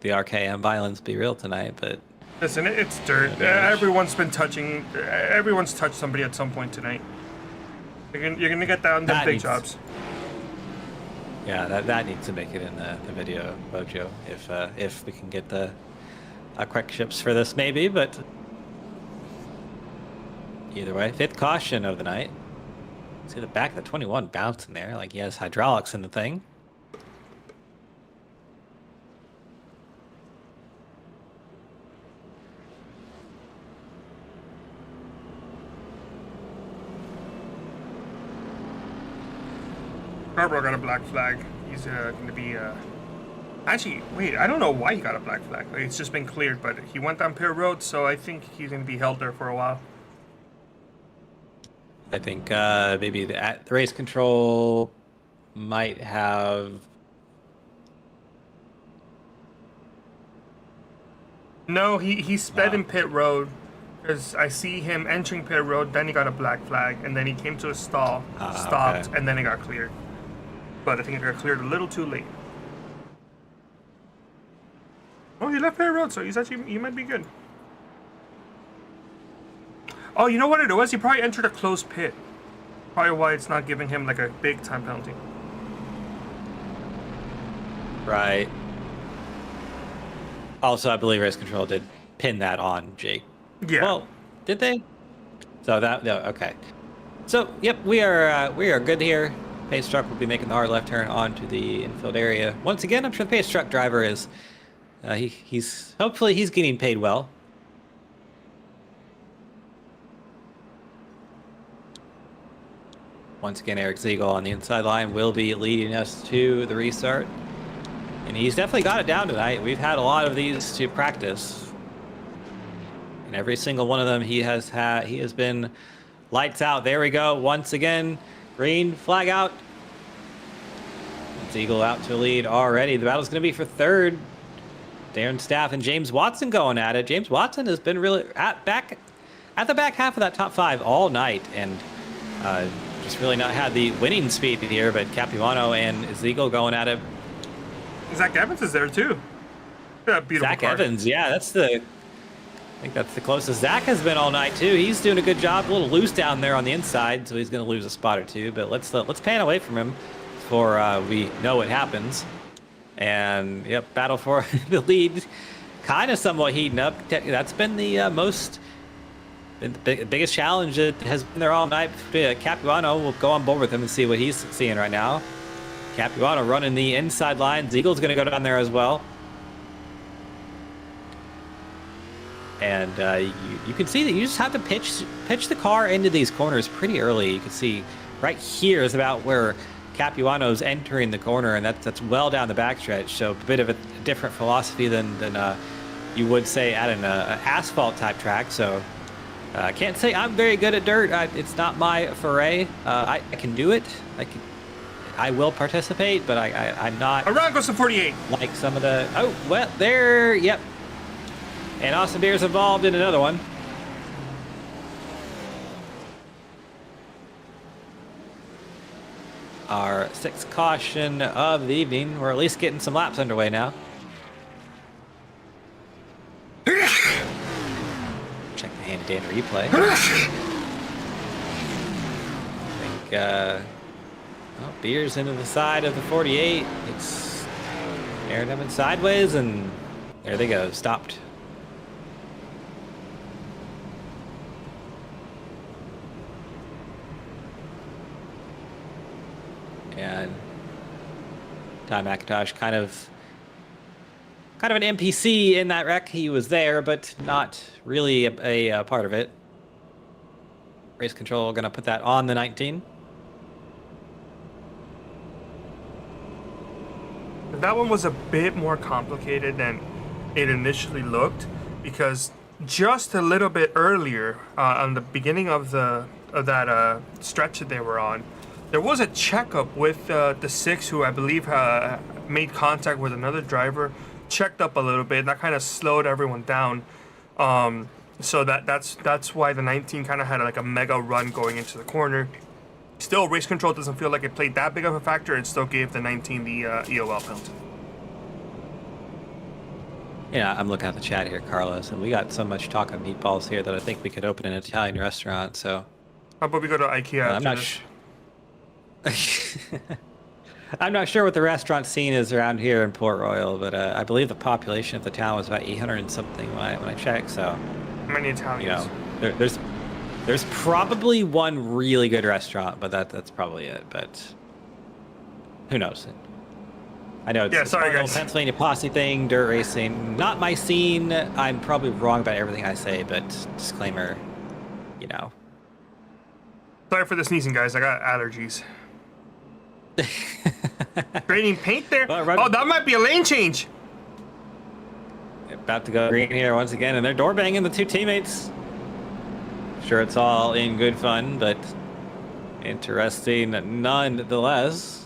The RKM violence be real tonight, but listen, it's dirt. Everyone's touched somebody at some point tonight. You're gonna get down them big jobs. Yeah, that needs to make it in the video, Bojo, if we can get the quick ships for this, maybe. But either way, fifth caution of the night. See the back of the 21 bouncing there, like he has hydraulics in the thing. Scarborough got a black flag. He's going to be... Actually, wait, I don't know why he got a black flag. Like, it's just been cleared, but he went down Pier Road, so I think he's going to be held there for a while. I think maybe the race control might have... No, he sped in Pit Road. Because I see him entering Pit Road, then he got a black flag, and then he came to a stall, stopped, okay. And then it got cleared. But I think it got cleared a little too late. Oh, he left Pit Road, so he might be good. Oh, you know what it was? He probably entered a closed pit. Probably why it's not giving him like a big time penalty. Right. Also, I believe race control did pin that on Jake. Yeah. Well, did they? So okay. So yep, we are good here. Pace truck will be making the hard left turn onto the infield area. Once again, I'm sure the pace truck driver is. He's hopefully he's getting paid well. Once again, Eric Ziegel on the inside line will be leading us to the restart. And he's definitely got it down tonight. We've had a lot of these to practice. And every single one of them he has been lights out. There we go. Once again, green flag out. Ziegel out to lead already. The battle's going to be for third. Darren Staff and James Watson going at it. James Watson has been really at the back half of that top 5 all night, and just really not had the winning speed here. But Capuano and Ziegel going at it. Zach Evans is there too. Yeah, beautiful Zach car. Evans, yeah, I think that's the closest Zach has been all night too. He's doing a good job. A little loose down there on the inside, so he's going to lose a spot or two. But let's pan away from him before we know what happens. And yep, battle for the lead, kind of somewhat heating up. That's been the biggest challenge that has been there all night. Capuano will go on board with him and see what he's seeing right now. Capuano running the inside line. Ziegel's going to go down there as well. And you can see that you just have to pitch the car into these corners pretty early. You can see right here is about where Capuano's entering the corner, and that's well down the backstretch. So a bit of a different philosophy than you would say at an asphalt type track. So I can't say I'm very good at dirt. It's not my foray. I can do it. I will participate, but I'm not. Around goes to 48. Like some of the. Oh well, there. Yep. And Austin Beer's involved in another one. Our 6th caution of the evening. We're at least getting some laps underway now. Check the handy-dandy replay. I think well, Beer's into the side of the 48. It's Aaron Leinemann sideways, and there they go. Stopped. And Ty McIntosh kind of an NPC in that wreck. He was there, but not really a part of it. Race control going to put that on the 19. That one was a bit more complicated than it initially looked, because just a little bit earlier, on the beginning of that stretch that they were on, there was a checkup with the 6 who I believe made contact with another driver, checked up a little bit, and that kind of slowed everyone down. So that's why the 19 kind of had like a mega run going into the corner. Still, race control doesn't feel like it played that big of a factor. It still gave the 19 the EOL penalty. Yeah, I'm looking at the chat here, Carlos, and we got so much talk of meatballs here that I think we could open an Italian restaurant. So How about we go to IKEA? I'm not I'm not sure what the restaurant scene is around here in Port Royal, but I believe the population of the town was about 800 and something when I checked. So Many Italians. you know, there's probably one really good restaurant, but that's probably it. But who knows? I know it's sorry, a guys. Pennsylvania posse thing, dirt racing, not my scene. I'm probably wrong about everything I say, but disclaimer, you know. Sorry for the sneezing, guys. I got allergies. Draining paint there? Oh, that might be a lane change. About to go green here once again, and they're door banging the 2 teammates. Sure, it's all in good fun, but interesting nonetheless.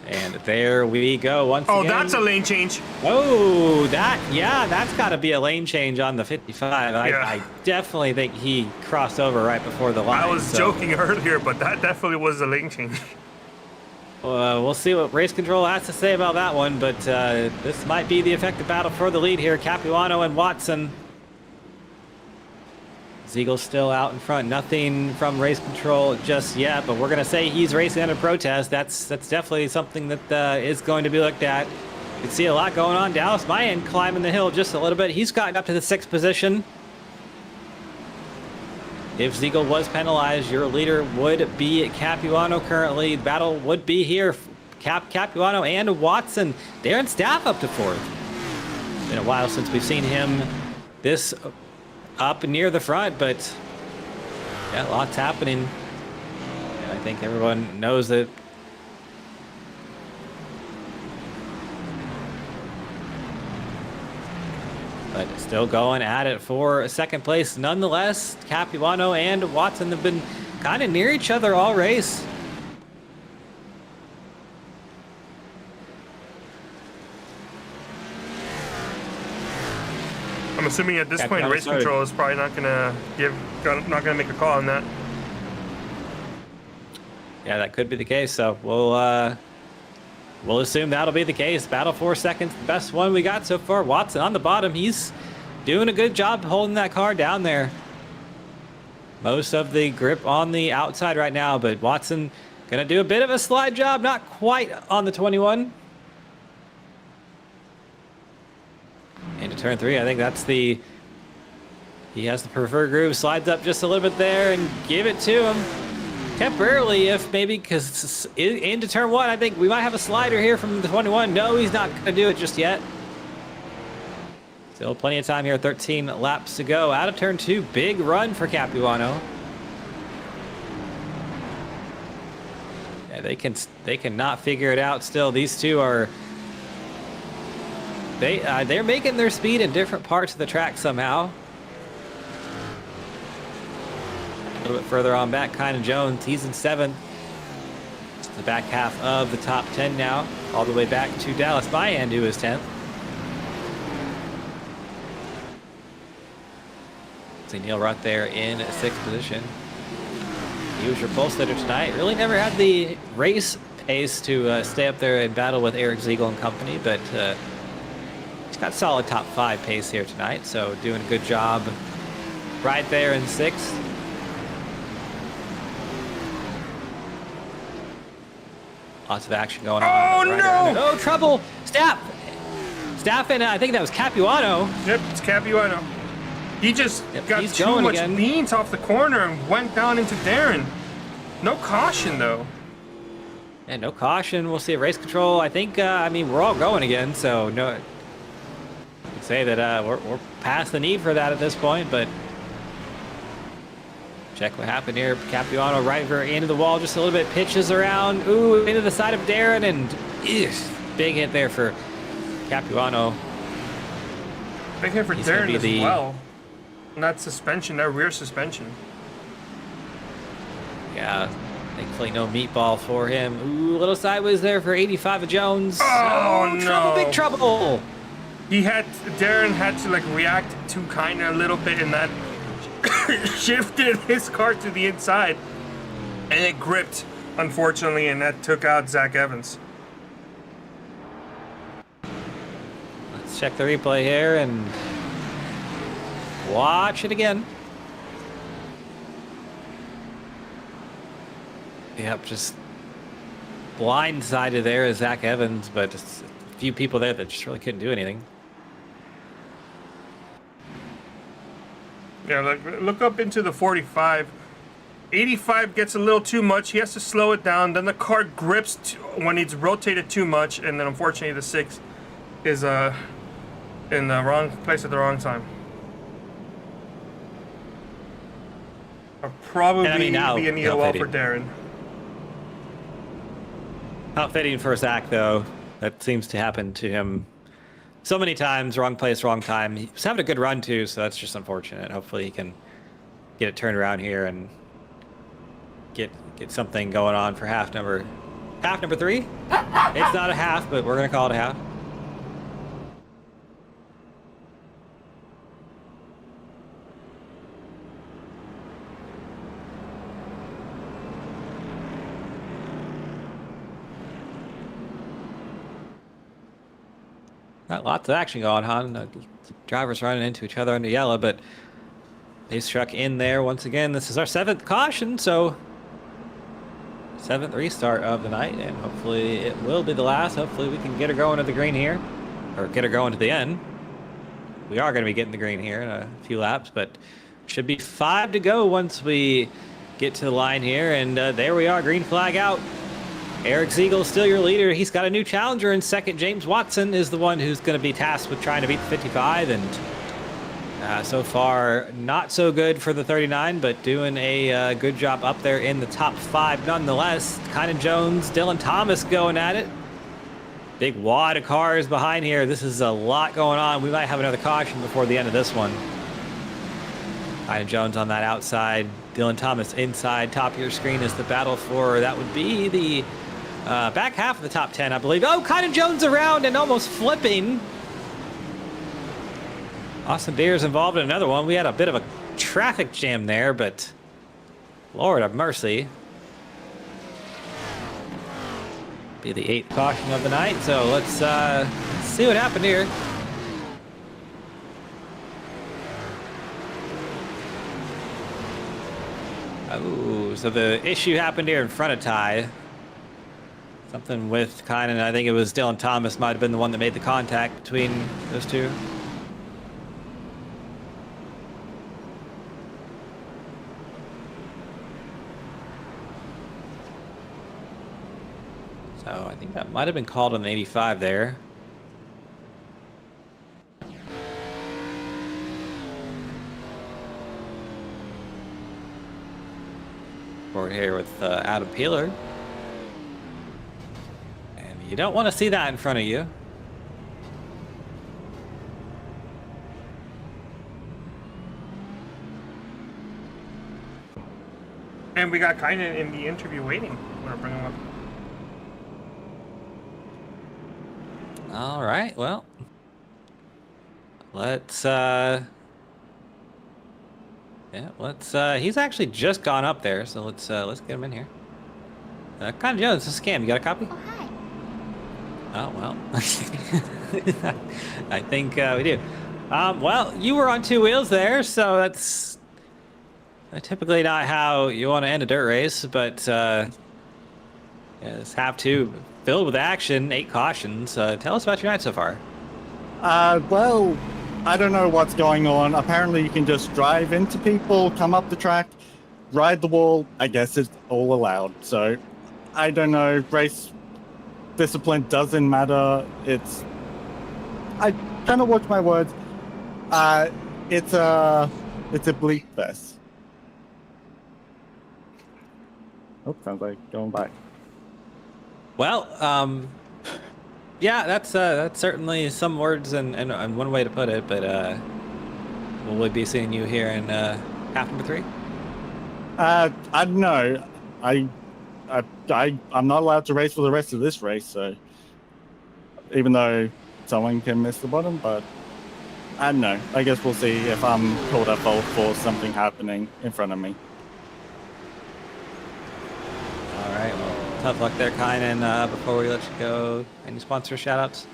And there we go once again. Oh, that's a lane change. Oh, that's got to be a lane change on the 55. I definitely think he crossed over right before the line. I was joking earlier, but that definitely was a lane change. We'll see what race control has to say about that one, but this might be the effective battle for the lead here. Capuano and Watson. Ziegel's still out in front. Nothing from race control just yet, but we're going to say he's racing under protest. That's definitely something that is going to be looked at. You can see a lot going on. Dallas Mayan climbing the hill just a little bit. He's gotten up to the 6th position. If Ziegel was penalized, your leader would be Capuano currently. Battle would be here. Capuano and Watson. Darren Staff up to 4th. Been a while since we've seen him this up near the front, but yeah, lots happening. And I think everyone knows that. But still going at it for second place nonetheless. Capuano and Watson have been kind of near each other all race. I'm assuming at this point, race control is probably not gonna make a call on that. Yeah, that could be the case. So we'll assume that'll be the case. Battle for seconds, the best one we got so far. Watson on the bottom. He's doing a good job holding that car down there. Most of the grip on the outside right now, but Watson gonna do a bit of a slide job, not quite on the 21. Into turn 3, I think that's he has the preferred groove, slides up just a little bit there and give it to him. Temporarily, if maybe, because into turn 1, I think we might have a slider here from the 21. No, he's not going to do it just yet. Still plenty of time here, 13 laps to go. Out of turn 2, big run for Capuano. Yeah, they cannot figure it out still. These two are... They're making their speed in different parts of the track somehow. A little bit further on back, Kynan Jones, he's in 7th. It's the back half of the top 10 now, all the way back to Dallas Mayan, who is 10th. See Neil Rutt there in 6th position. He was your pole sitter tonight. Really never had the race pace to stay up there and battle with Eric Ziegel and company, but he's got solid top 5 pace here tonight, so doing a good job right there in 6th. Lots of action going on. Oh, no! Oh, trouble! Staff, and I think that was Capuano. Yep, it's Capuano. He just got too much leans off the corner and went down into Darren. No caution, though. Yeah, no caution. We'll see race control. I think, I mean, we're all going again, so no... say that we're past the need for that at this point, but check what happened here. Capuano right into the wall just a little bit, pitches around, ooh, into the side of Darren, and big hit there for Capuano. Big hit for Darren as well. And that suspension, that rear suspension. Yeah, thankfully no meatball for him. Ooh, a little sideways there for 85 of Jones. Oh, no. Trouble, big trouble. Darren had to like react to kind of a little bit, and that shifted his car to the inside, and it gripped, unfortunately, and that took out Zach Evans. Let's check the replay here and watch it again. Yep, just blindsided there is Zach Evans, but just a few people there that just really couldn't do anything. Yeah, look up into the 45. 85 gets a little too much. He has to slow it down. Then the car grips when it's rotated too much, and then unfortunately the 6 is in the wrong place at the wrong time. I'll probably be an EOL for Darren. Not fitting for Zach, though. That seems to happen to him so many times. Wrong place, wrong time. He was having a good run, too, so that's just unfortunate. Hopefully he can get it turned around here and get something going on for half number 3. It's not a half, but we're going to call it a half. Got lots of action going on. Drivers running into each other under yellow, but pace truck in there once again. This is our 7th caution, so 7th restart of the night, and hopefully it will be the last. Hopefully we can get her going to the green here, or get her going to the end. We are going to be getting the green here in a few laps, but should be 5 to go once we get to the line here, and there we are, green flag out. Eric Ziegel still your leader. He's got a new challenger in second. James Watson is the one who's going to be tasked with trying to beat the 55, and So far, not so good for the 39, but doing a good job up there in the top 5 nonetheless. Kynan Jones, Dylan Thomas going at it. Big wad of cars behind here. This is a lot going on. We might have another caution before the end of this one. Kynan Jones on that outside. Dylan Thomas inside. Top of your screen is the battle for, that would be the back half of the top 10, I believe. Oh, Kynan Jones around and almost flipping. Austin Deer's involved in another one. We had a bit of a traffic jam there, but Lord have mercy. Be the 8th caution of the night, so let's see what happened here. Oh, so the issue happened here in front of Ty. Something with Kynan, I think it was Dylan Thomas might have been the one that made the contact between those two. So I think that might have been called on the 85 there. Forward here with Adam Peeler. And you don't want to see that in front of you. And we got Kynan in the interview waiting. I'm gonna bring him up. All right, well, let's he's actually just gone up there, so let's get him in here. Kynan Jones, this is Cam. You got a copy? Oh, hi. Oh, well. I think we do. Well, you were on 2 wheels there, so that's typically not how you want to end a dirt race, but yeah, it's half 2 filled with action, 8 cautions. Tell us about your night so far. Well, I don't know what's going on. Apparently you can just drive into people, come up the track, ride the wall. I guess it's all allowed. So, I don't know. Race discipline doesn't matter. I kind of watch my words. It's a bleep fest. Oh, sounds like going by. Well, yeah, that's certainly some words and one way to put it, but will we be seeing you here in half number 3? I don't know. I'm not allowed to race for the rest of this race, so even though someone can miss the bottom, but I don't know. I guess we'll see if I'm called at fault for something happening in front of me. All right, well, tough luck there, Kynan. Before we let you go, any sponsor shout-outs?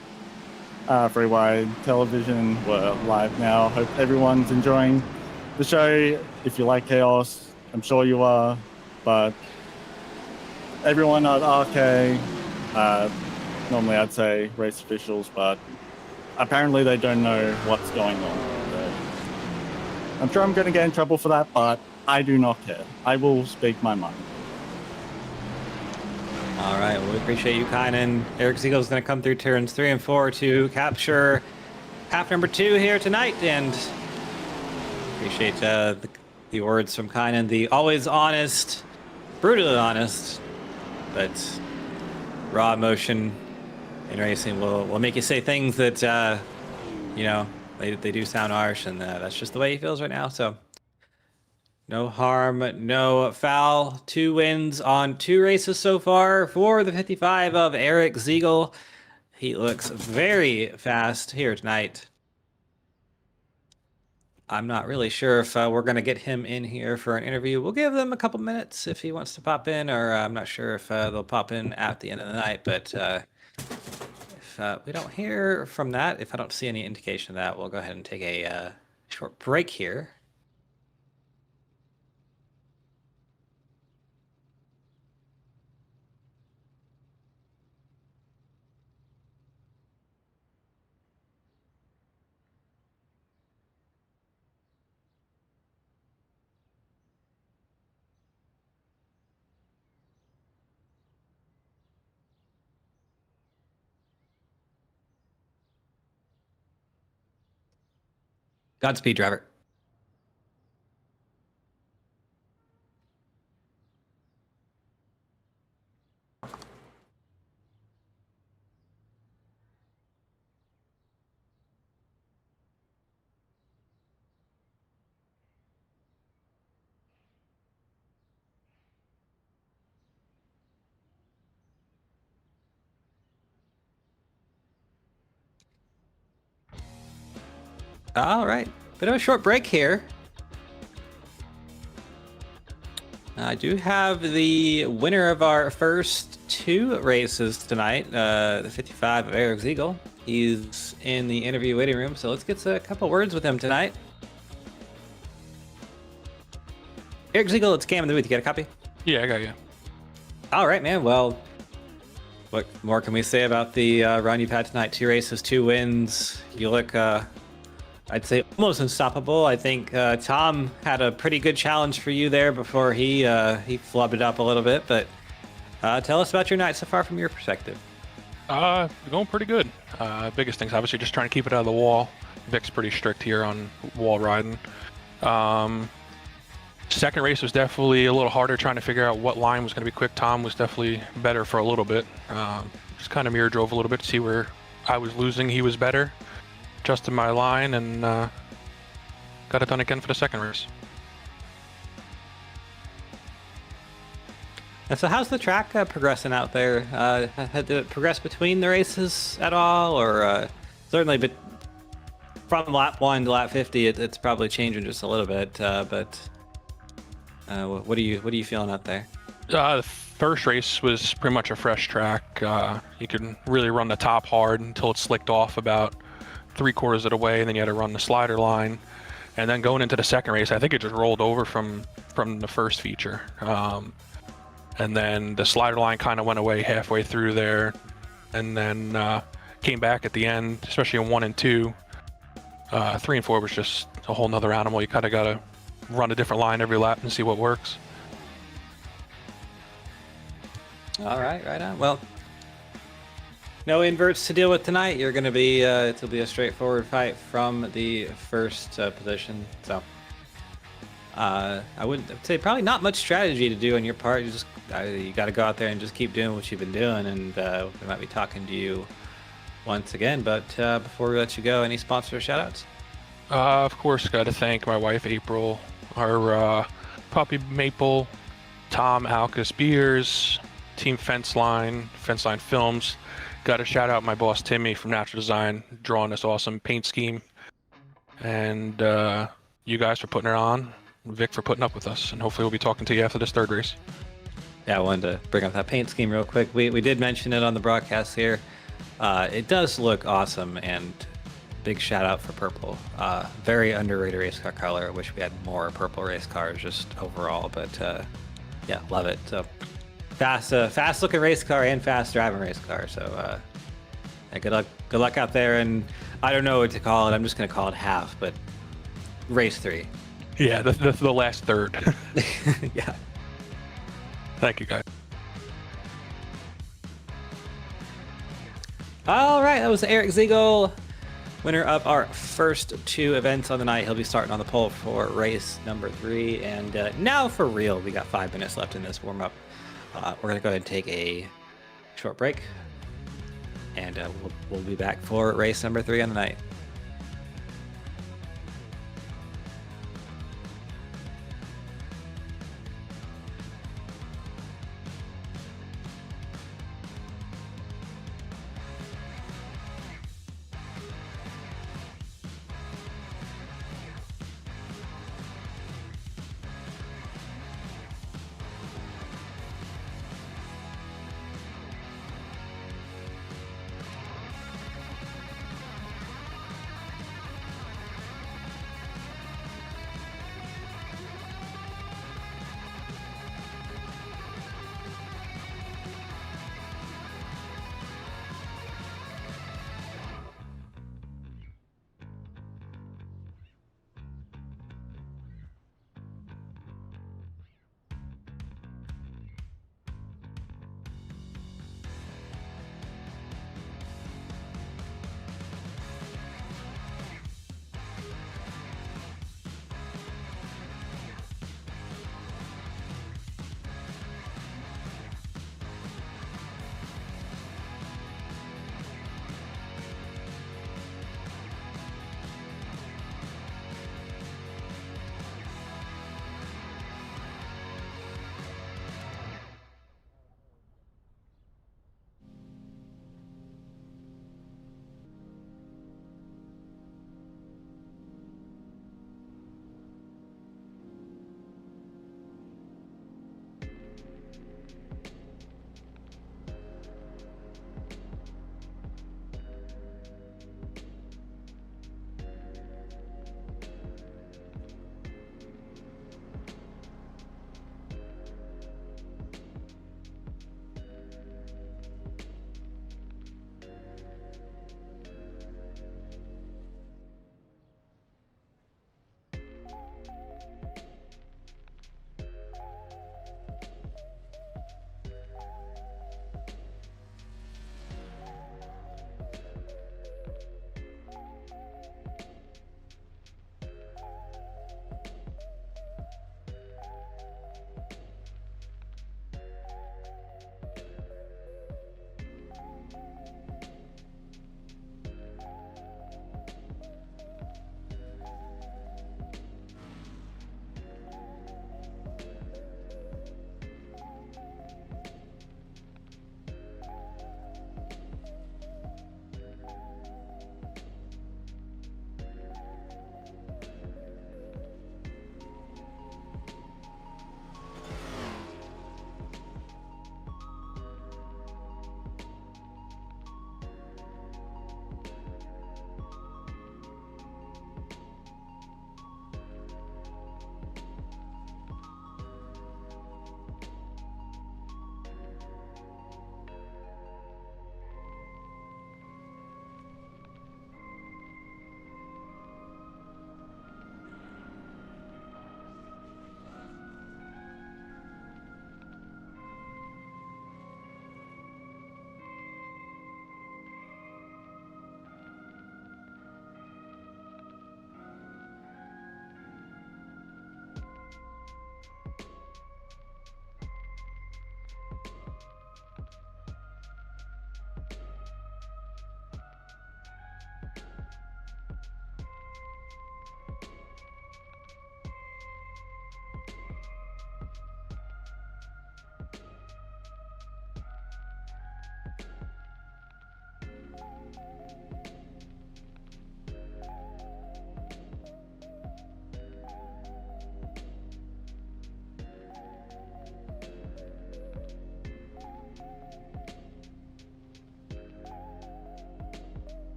Free Wide Television, we're live now. Hope everyone's enjoying the show. If you like chaos, I'm sure you are, but everyone at RK, normally I'd say race officials, but apparently they don't know what's going on. So I'm sure I'm going to get in trouble for that, but I do not care. I will speak my mind. All right, well, we appreciate you, Kynan. Eric Siegel's going to come through turns 3 and 4 to capture half number 2 here tonight, and appreciate the words from Kynan, the always honest, brutally honest, but raw emotion in racing will make you say things that, you know, they do sound harsh, and that's just the way he feels right now, so no harm, no foul. 2 wins on 2 races so far for the 55 of Eric Siegel. He looks very fast here tonight. I'm not really sure if we're going to get him in here for an interview. We'll give them a couple minutes if he wants to pop in, or I'm not sure if they'll pop in at the end of the night. But if we don't hear from that, if I don't see any indication of that, we'll go ahead and take a short break here. Godspeed, driver. All right, bit of a short break here. I do have the winner of our first 2 races tonight, the 55 of Eric Ziegel. He's in the interview waiting room, so let's get a couple words with him tonight. Eric Ziegel, it's Cam in the booth. You got a copy? Yeah, I got you. All right, man. Well, what more can we say about the run you've had tonight? 2 races, 2 wins. You look, I'd say, almost unstoppable. I think Tom had a pretty good challenge for you there before he flubbed it up a little bit. But tell us about your night so far from your perspective. Going pretty good. Biggest things, obviously, just trying to keep it out of the wall. Vic's pretty strict here on wall riding. Second race was definitely a little harder, trying to figure out what line was going to be quick. Tom was definitely better for a little bit. Just kind of mirror drove a little bit to see where I was losing. He was better. Adjusted my line and got it done again for the second race. And so how's the track progressing out there? Did it progress between the races at all? Or certainly but from lap 1 to lap 50, it's probably changing just a little bit. But what are you feeling out there? The first race was pretty much a fresh track. You could really run the top hard until it slicked off about 3/4 of the way, and then you had to run the slider line. And then going into the second race, I think it just rolled over from the first feature. And then the slider line kind of went away halfway through there, and then came back at the end, especially in 1 and 2. 3 and 4 was just a whole nother animal. You kind of got to run a different line every lap and see what works. All right, right on. Well, no inverts to deal with tonight. You're going to be it'll be a straightforward fight from the first position. So I would say probably not much strategy to do on your part. You got to go out there and just keep doing what you've been doing, and we might be talking to you once again. But before we let you go, any sponsor shout-outs? Of course, got to thank my wife April, our puppy Maple, Tom Alcus Beers, Team Fenceline Films. Got to shout out my boss Timmy from Natural Design, drawing this awesome paint scheme, and you guys for putting it on, Vic for putting up with us, and hopefully we'll be talking to you after this third race. Yeah, I wanted to bring up that paint scheme real quick. We did mention it on the broadcast here. It does look awesome, and big shout out for purple. Very underrated race car color. I wish we had more purple race cars just overall, but yeah, love it. So fast looking race car and fast driving race car. So yeah, good luck out there. And I don't know what to call it. I'm just gonna call it half, but race 3. Yeah, the last third. Yeah. Thank you, guys. All right, that was Eric Ziegel, winner of our first 2 events on the night. He'll be starting on the pole for race number 3. And now for real, we got 5 minutes left in this warm-up. We're gonna go ahead and take a short break, and we'll be back for race number 3 on the night.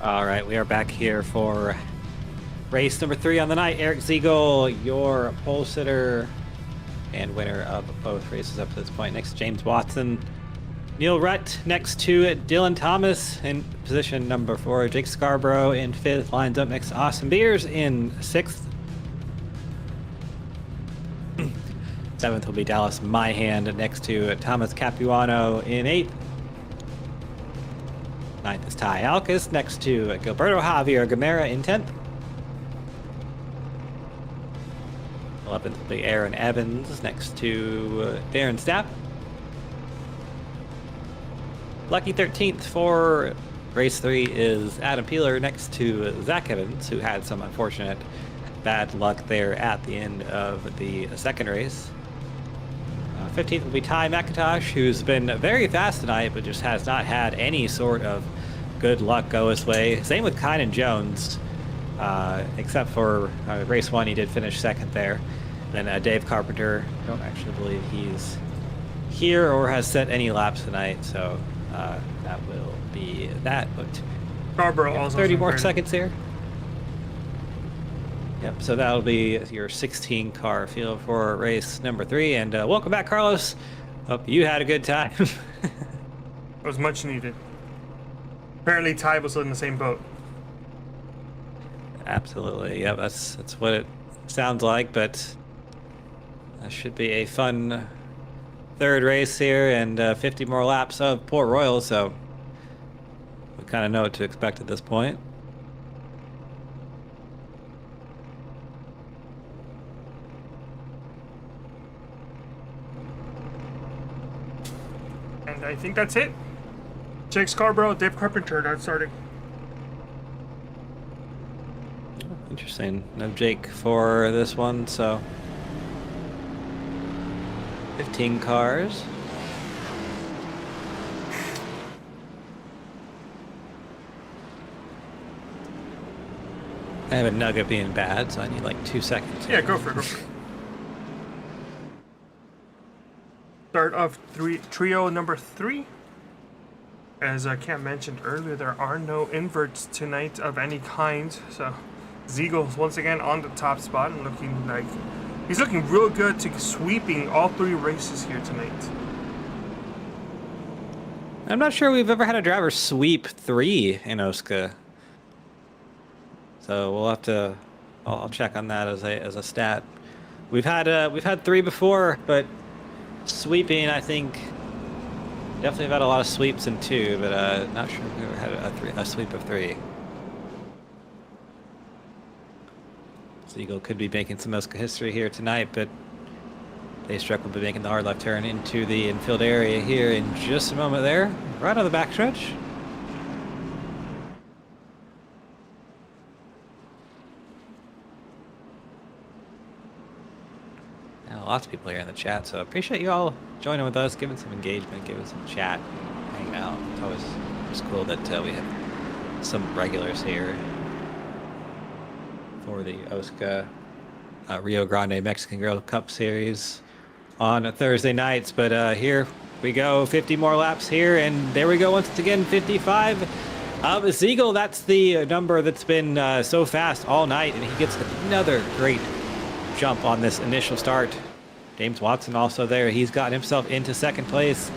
All right, we are back here for race number 3 on the night. Eric Ziegel, your pole sitter and winner of both races up to this point. Next, James Watson. Neil Rutt next to Dylan Thomas in position number 4. Jake Scarborough in 5th. Lines up next to Austin Beers in 6th. 7th will be Dallas Myhand next to Thomas Capuano in 8th. 9th is Ty Alcas next to Gilberto Javier Gamera in 10th. 11th will be Aaron Evans next to Darren Stapp. Lucky 13th for race 3 is Adam Peeler next to Zach Evans, who had some unfortunate bad luck there at the end of the second race. 15th will be Ty McIntosh, who's been very fast tonight, but just has not had any sort of good luck go his way. Same with Kynan Jones, except for race 1, he did finish 2nd there. Then Dave Carpenter, I don't actually believe he's here or has set any laps tonight, so that will be that. But Scarborough also 30 more seconds here. Yep, so that'll be your 16 car field for race number 3. And welcome back, Carlos. Hope you had a good time. It was much needed. Apparently Ty was in the same boat. Absolutely, yeah, that's what it sounds like, but that should be a fun 3rd race here and 50 more laps of Port Royal, so we kind of know what to expect at this point. And I think that's it. Jake Scarborough, Dave Carpenter, not starting. Interesting. No Jake for this one, so 15 cars. I have a nugget being bad, so I need like 2 seconds. Yeah, go for it, go for it. Start of trio number 3. As Cam mentioned earlier, there are no inverts tonight of any kind, so Ziegel's once again on the top spot and looking like he's looking real good to sweeping all 3 races here tonight. I'm not sure we've ever had a driver sweep 3 in OSCA, so we'll have to. I'll check on that as a stat. We've had 3 before, but sweeping, I think. Definitely have had a lot of sweeps in 2, but not sure if we've ever had a sweep of 3. Siegel could be making some OSCA history here tonight, but Daystruck will be making the hard left turn into the infield area here in just a moment there, right on the backstretch. Lots of people here in the chat, so appreciate you all joining with us, giving some engagement, giving some chat, hanging out. It's always cool that we have some regulars here for the OSCA Rio Grande Mexican Grill Cup Series on Thursday nights. But here we go, 50 more laps here, and there we go once again, 55 of Ziegel. That's the number that's been so fast all night, and he gets another great jump on this initial start. James Watson also there. He's gotten himself into 2nd place.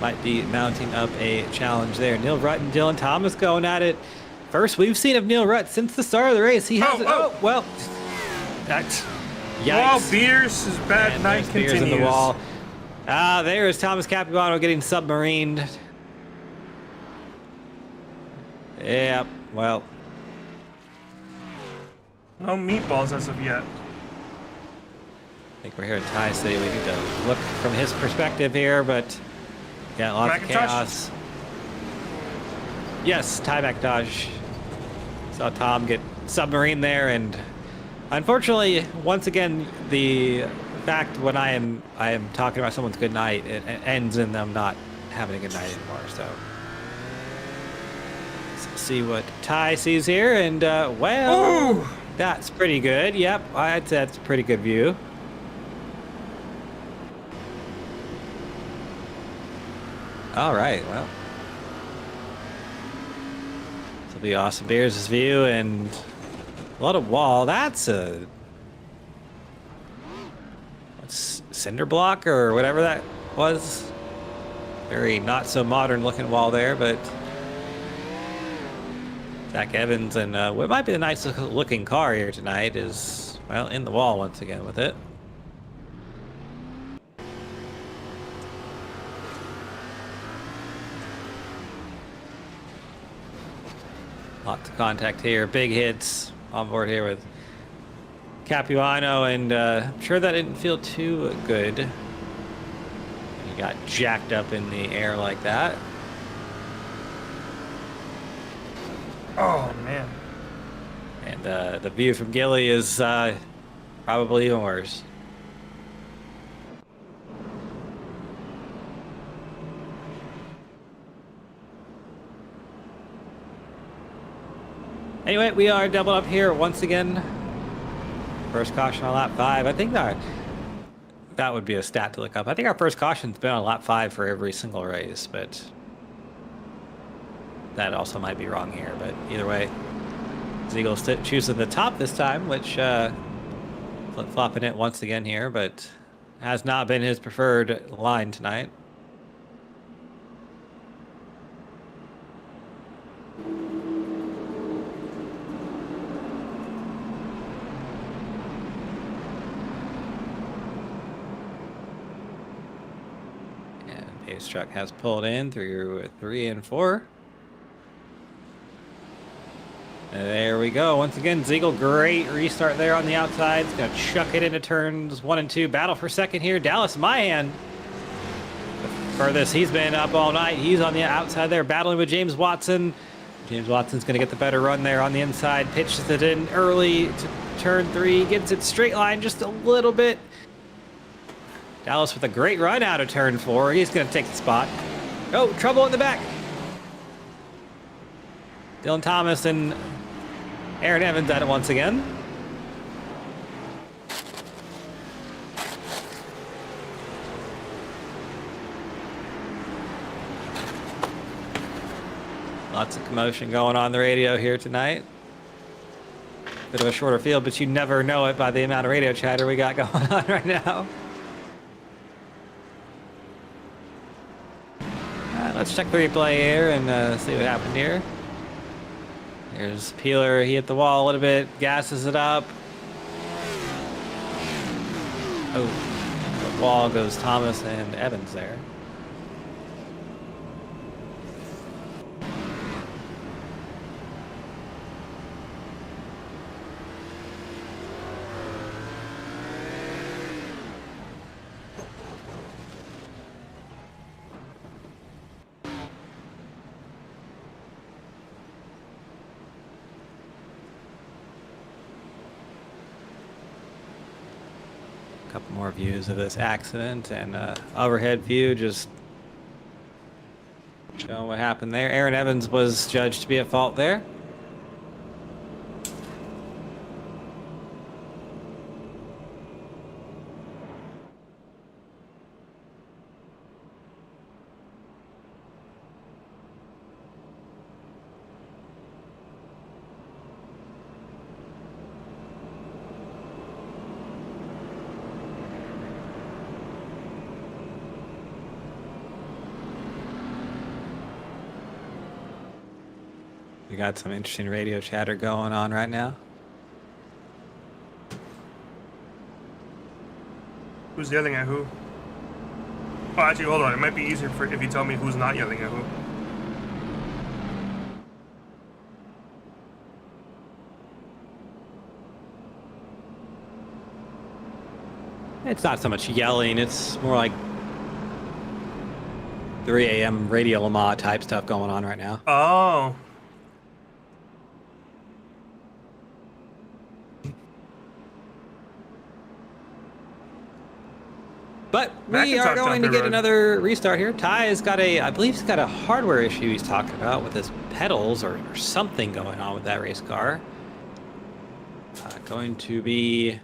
Might be mounting up a challenge there. Neil Rutt and Dylan Thomas going at it. First we've seen of Neil Rutt since the start of the race. He has well, that's yikes. Well, Beers' bad night continues. Beers in the wall. There is Thomas Capuano getting submarined. Yeah, well. No meatballs as of yet. I think we're here in Ty City. We need to look from his perspective here, but yeah, lots of chaos. Yes, Ty McIntosh. Saw Tom get submarine there, and unfortunately, once again, the fact when I am talking about someone's good night, it ends in them not having a good night anymore. So let's see what Ty sees here, and well, ooh, that's pretty good. Yep, I'd say that's a pretty good view. All right, well. So be awesome. Here's his view and a lot of wall. That's a cinder block or whatever that was. Very not so modern looking wall there, but Zach Evans and what might be a nice looking car here tonight is, well, in the wall once again with it. Lots of contact here, big hits on board here with Capuano, and I'm sure that didn't feel too good. He got jacked up in the air like that. Oh, man. And the view from Gilly is probably even worse. Anyway, we are double up here once again. First caution on lap 5. I think that would be a stat to look up. I think our first caution's been on lap 5 for every single race, but that also might be wrong here. But either way, Ziegel's choosing the top this time, which flip-flopping it once again here, but has not been his preferred line tonight. Pace truck has pulled in through 3 and 4. And there we go. Once again, Ziegel, great restart there on the outside. He's going to chuck it into turns 1 and 2. Battle for second here. Dallas Mahan, the furthest he's been up all night. He's on the outside there battling with James Watson. James Watson's going to get the better run there on the inside. Pitches it in early to turn 3. Gets it straight line just a little bit. Dallas with a great run out of turn 4. He's going to take the spot. Oh, trouble in the back. Dylan Thomas and Aaron Evans at it once again. Lots of commotion going on the radio here tonight. Bit of a shorter field, but you never know it by the amount of radio chatter we got going on right now. Let's check the replay here and see what happened here. Here's Peeler. He hit the wall a little bit, gasses it up. Oh, the wall goes Thomas and Evans there. Couple more views of this accident and overhead view just showing what happened there. Aaron Evans was judged to be at fault there. We got some interesting radio chatter going on right now. Who's yelling at who? Oh, actually, hold on. It might be easier if you tell me who's not yelling at who. It's not so much yelling, it's more like 3 a.m. Radio Lamar type stuff going on right now. Oh. But we are going to get another restart here. Ty has got I believe he's got a hardware issue he's talking about with his pedals or something going on with that race car. Going to be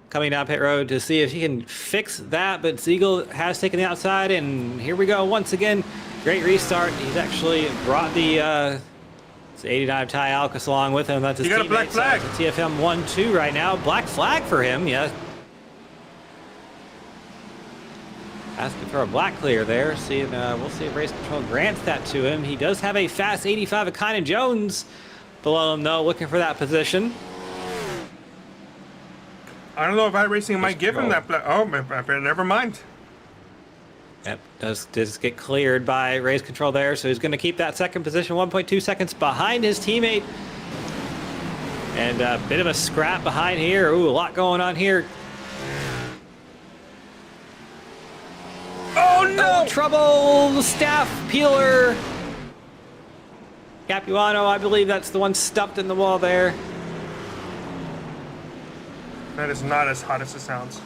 coming down pit road to see if he can fix that, but Ziegel has taken the outside, and here we go once again. Great restart. He's actually brought the It's 89 Ty Alcus along with him. That's his You got a black teammate, flag. TFM 1-2 right now. Black flag for him, yeah. Asking for a black clear there. We'll see if race control grants that to him. He does have a fast 85 of Kynan Jones below him, though, looking for that position. I don't know if iRacing might give him that black. Oh, never mind. Yep, does get cleared by race control there, so he's going to keep that second position, 1.2 seconds behind his teammate. And a bit of a scrap behind here. Ooh, a lot going on here. Oh no! Oh, trouble! Staff peeler. Capuano, I believe that's the one stuffed in the wall there. That is not as hot as it sounds.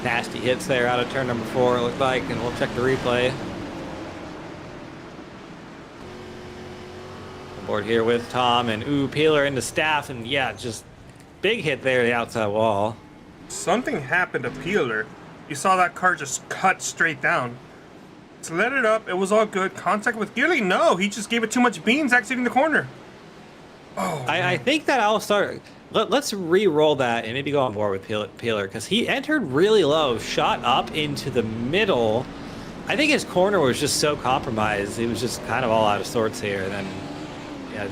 Nasty hits there out of turn number 4, it looked like, and we'll check the replay. Aboard here with Tom, and ooh, peeler into staff, and yeah, just big hit there, the outside wall. Something happened to Peeler. You saw that car just cut straight down. So let it up. It was all good. Contact with Gilly? No, he just gave it too much beans exiting the corner. Oh, I think that I'll start. Let's re-roll that and maybe go on board with Peeler, because he entered really low, shot up into the middle. I think his corner was just so compromised. He was just kind of all out of sorts here. And then, yeah,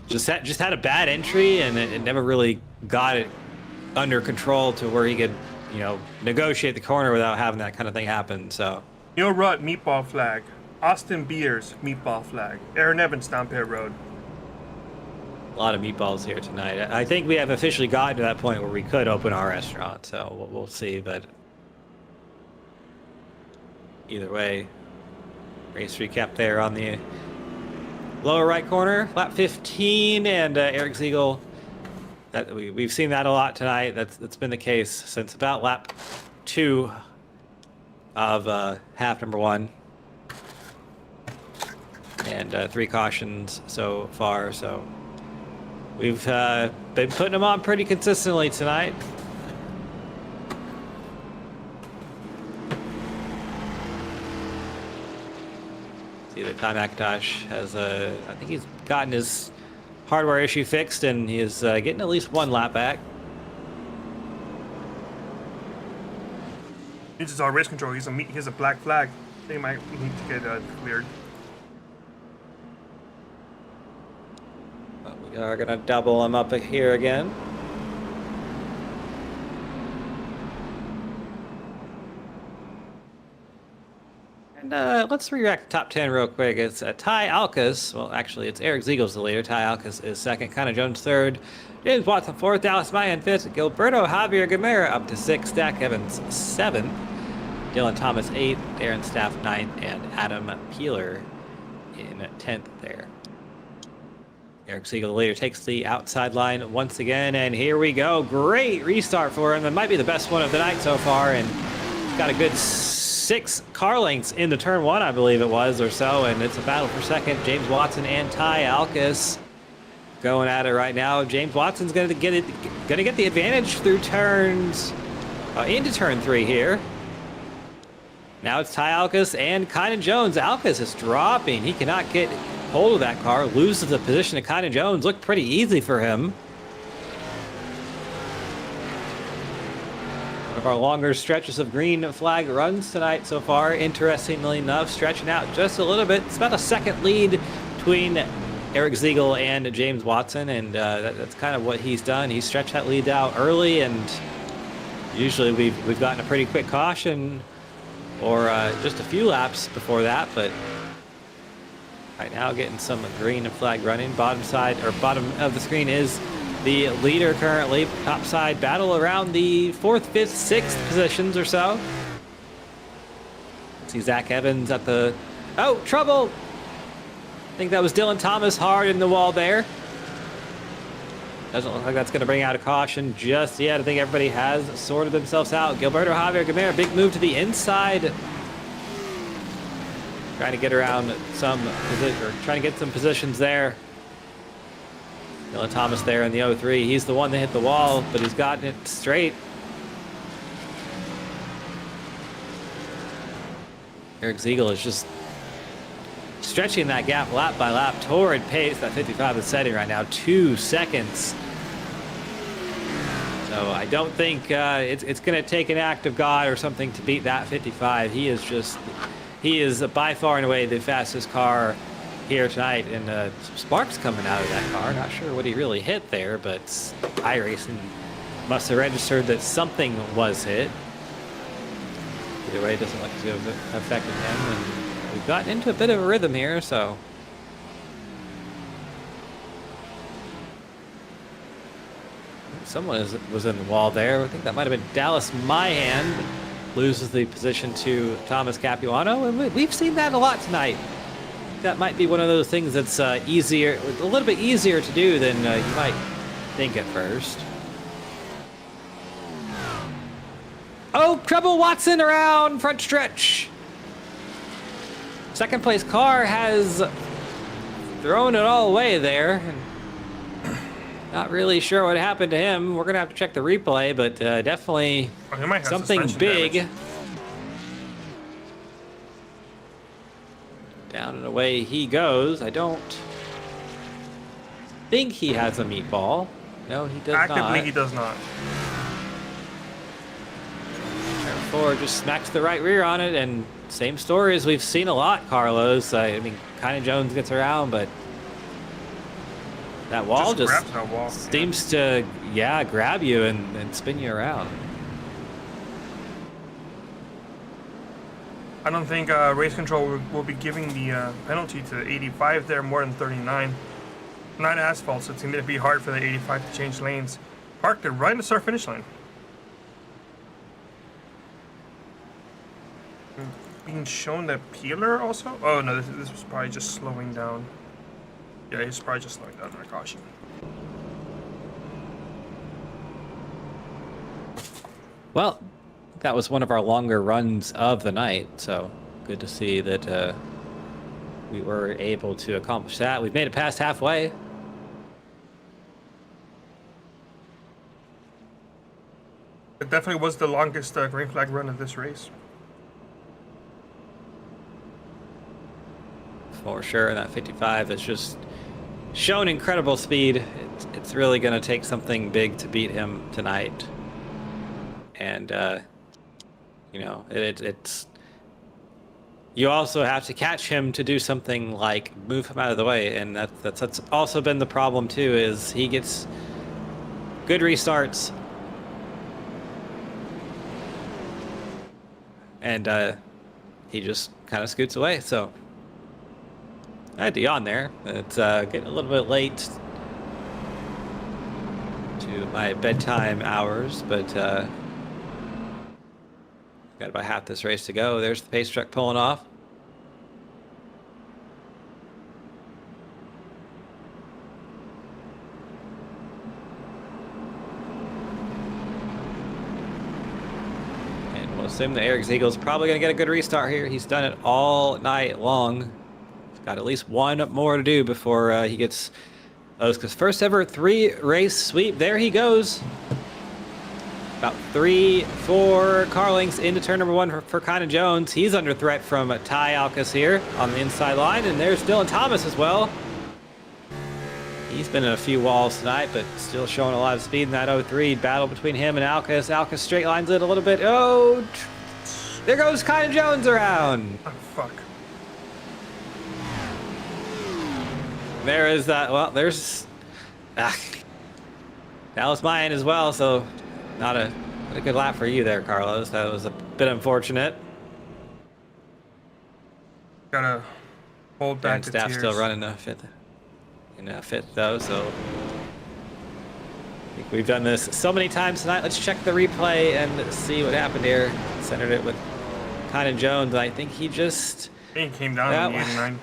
just had a bad entry, and it never really got it under control to where he could, negotiate the corner without having that kind of thing happen. So, Neil Rutt, meatball flag. Austin Beers, meatball flag. Aaron Evans, down pit road. a lot of meatballs here tonight. I think we have officially gotten to that point where we could open our restaurant, so we'll see. But either way, race recap there on the lower right corner, lap 15, and Eric Ziegel. That we've seen that a lot tonight. That's been the case since about lap 2 of half number 1, and 3 cautions so far. So we've been putting them on pretty consistently tonight. See that Ty McIntosh has I think he's gotten his hardware issue fixed, and he is getting at least 1 lap back. He just race control. He has a black flag. They might need to get cleared. But we are gonna double him up here again. And let's react to top 10 real quick. It's Ty Alcus. Well, actually, it's Eric Ziegel's the leader. Ty Alcus is second. Kynan Jones third. James Watson fourth. Dallas Mayan fifth. Gilberto Javier Gamera up to sixth. Dak Evans seventh. Dylan Thomas eighth. Darren Staff ninth. And Adam Peeler in 10th there. Eric Ziegel, the leader, takes the outside line once again. And here we go. Great restart for him. It might be the best one of the night so far. And got a good 6 car lengths into turn 1, I believe it was, or so, and it's a battle for second. James Watson and Ty Alcus going at it right now. James Watson's going to get the advantage through turns into turn 3 here. Now it's Ty Alcus and Kynan Jones. Alcus is dropping. He cannot get hold of that car. Loses the position to Kynan Jones. Looked pretty easy for him. Of our longer stretches of green flag runs tonight so far, interestingly enough, stretching out just a little bit. It's about a second lead between Eric Ziegel and James Watson, and that's kind of what he's done. He stretched that lead out early, and usually we've gotten a pretty quick caution or just a few laps before that, but right now getting some green flag running. Bottom of the screen is the leader currently. Top side battle around the 4th, 5th, 6th positions or so. See Zach Evans at the... Oh, trouble! I think that was Dylan Thomas hard in the wall there. Doesn't look like that's going to bring out a caution just yet. I think everybody has sorted themselves out. Gilberto Javier Gamera, big move to the inside. Trying to get around trying to get some positions there. Dylan Thomas there in the 03. He's the one that hit the wall, but he's gotten it straight. Eric Ziegel is just stretching that gap lap by lap. Torrid pace, that 55 is setting right now, 2 seconds. So I don't think it's going to take an act of God or something to beat that 55. He is by far and away the fastest car here tonight, and some sparks coming out of that car. Not sure what he really hit there, but iRacing must have registered that something was hit. Either way, it doesn't look to have affected him, and we've gotten into a bit of a rhythm here, so. Someone was in the wall there. I think that might have been Dallas Mahan. Loses the position to Thomas Capuano, and we've seen that a lot tonight. That might be one of those things that's a little bit easier to do than you might think at first. Oh, Treble Watson around front stretch. Second place car has thrown it all away there. Not really sure what happened to him. We're going to have to check the replay, but definitely he might have something suspension big. damage. Down and away he goes. I don't think he has a meatball. No, he does not. Actively, he does not. Ford just smacks the right rear on it, and same story as we've seen a lot, Carlos. I mean, kind of Jones gets around, but that wall just grabs that wall. seems to, grab you and spin you around. I don't think race control will be giving the penalty to 85 there more than 39. Not asphalt, so it's going to be hard for the 85 to change lanes. Parked it right in the start finish line. Being shown that Peeler also? Oh no, this was probably just slowing down. Yeah, he's probably just slowing down, I caution. Well, that was one of our longer runs of the night, so good to see that we were able to accomplish that. We've made it past halfway. It definitely was the longest green flag run of this race. For sure, and that 55 has just shown incredible speed. It's really going to take something big to beat him tonight. And, it's... You also have to catch him to do something like move him out of the way, and that's also been the problem too, is he gets good restarts. And he just kind of scoots away, so... I had Dion there. It's getting a little bit late to my bedtime hours, but got about half this race to go. There's the pace truck pulling off. And we'll assume that Eric Ziegel's probably going to get a good restart here. He's done it all night long. Got at least one more to do before he gets OSCA's first ever 3-race sweep. There he goes. About 3-4 car lengths into turn number 1 for Kynan Jones. He's under threat from Ty Alcas here on the inside line, and there's Dylan Thomas as well. He's been in a few walls tonight, but still showing a lot of speed in that 03 battle between him and Alcas. Alcas straight lines it a little bit. Oh, there goes Kynan Jones around. Oh, fuck. There is that. Well, there's Dallas Mayan as well, so not a good lap for you there, Carlos. That was a bit unfortunate. Gotta hold back And the staff tears. still running a fifth though, so I think we've done this so many times tonight. Let's check the replay and see what happened here. Centered it with Kynan Jones. I think he just... I think he came down on the 89.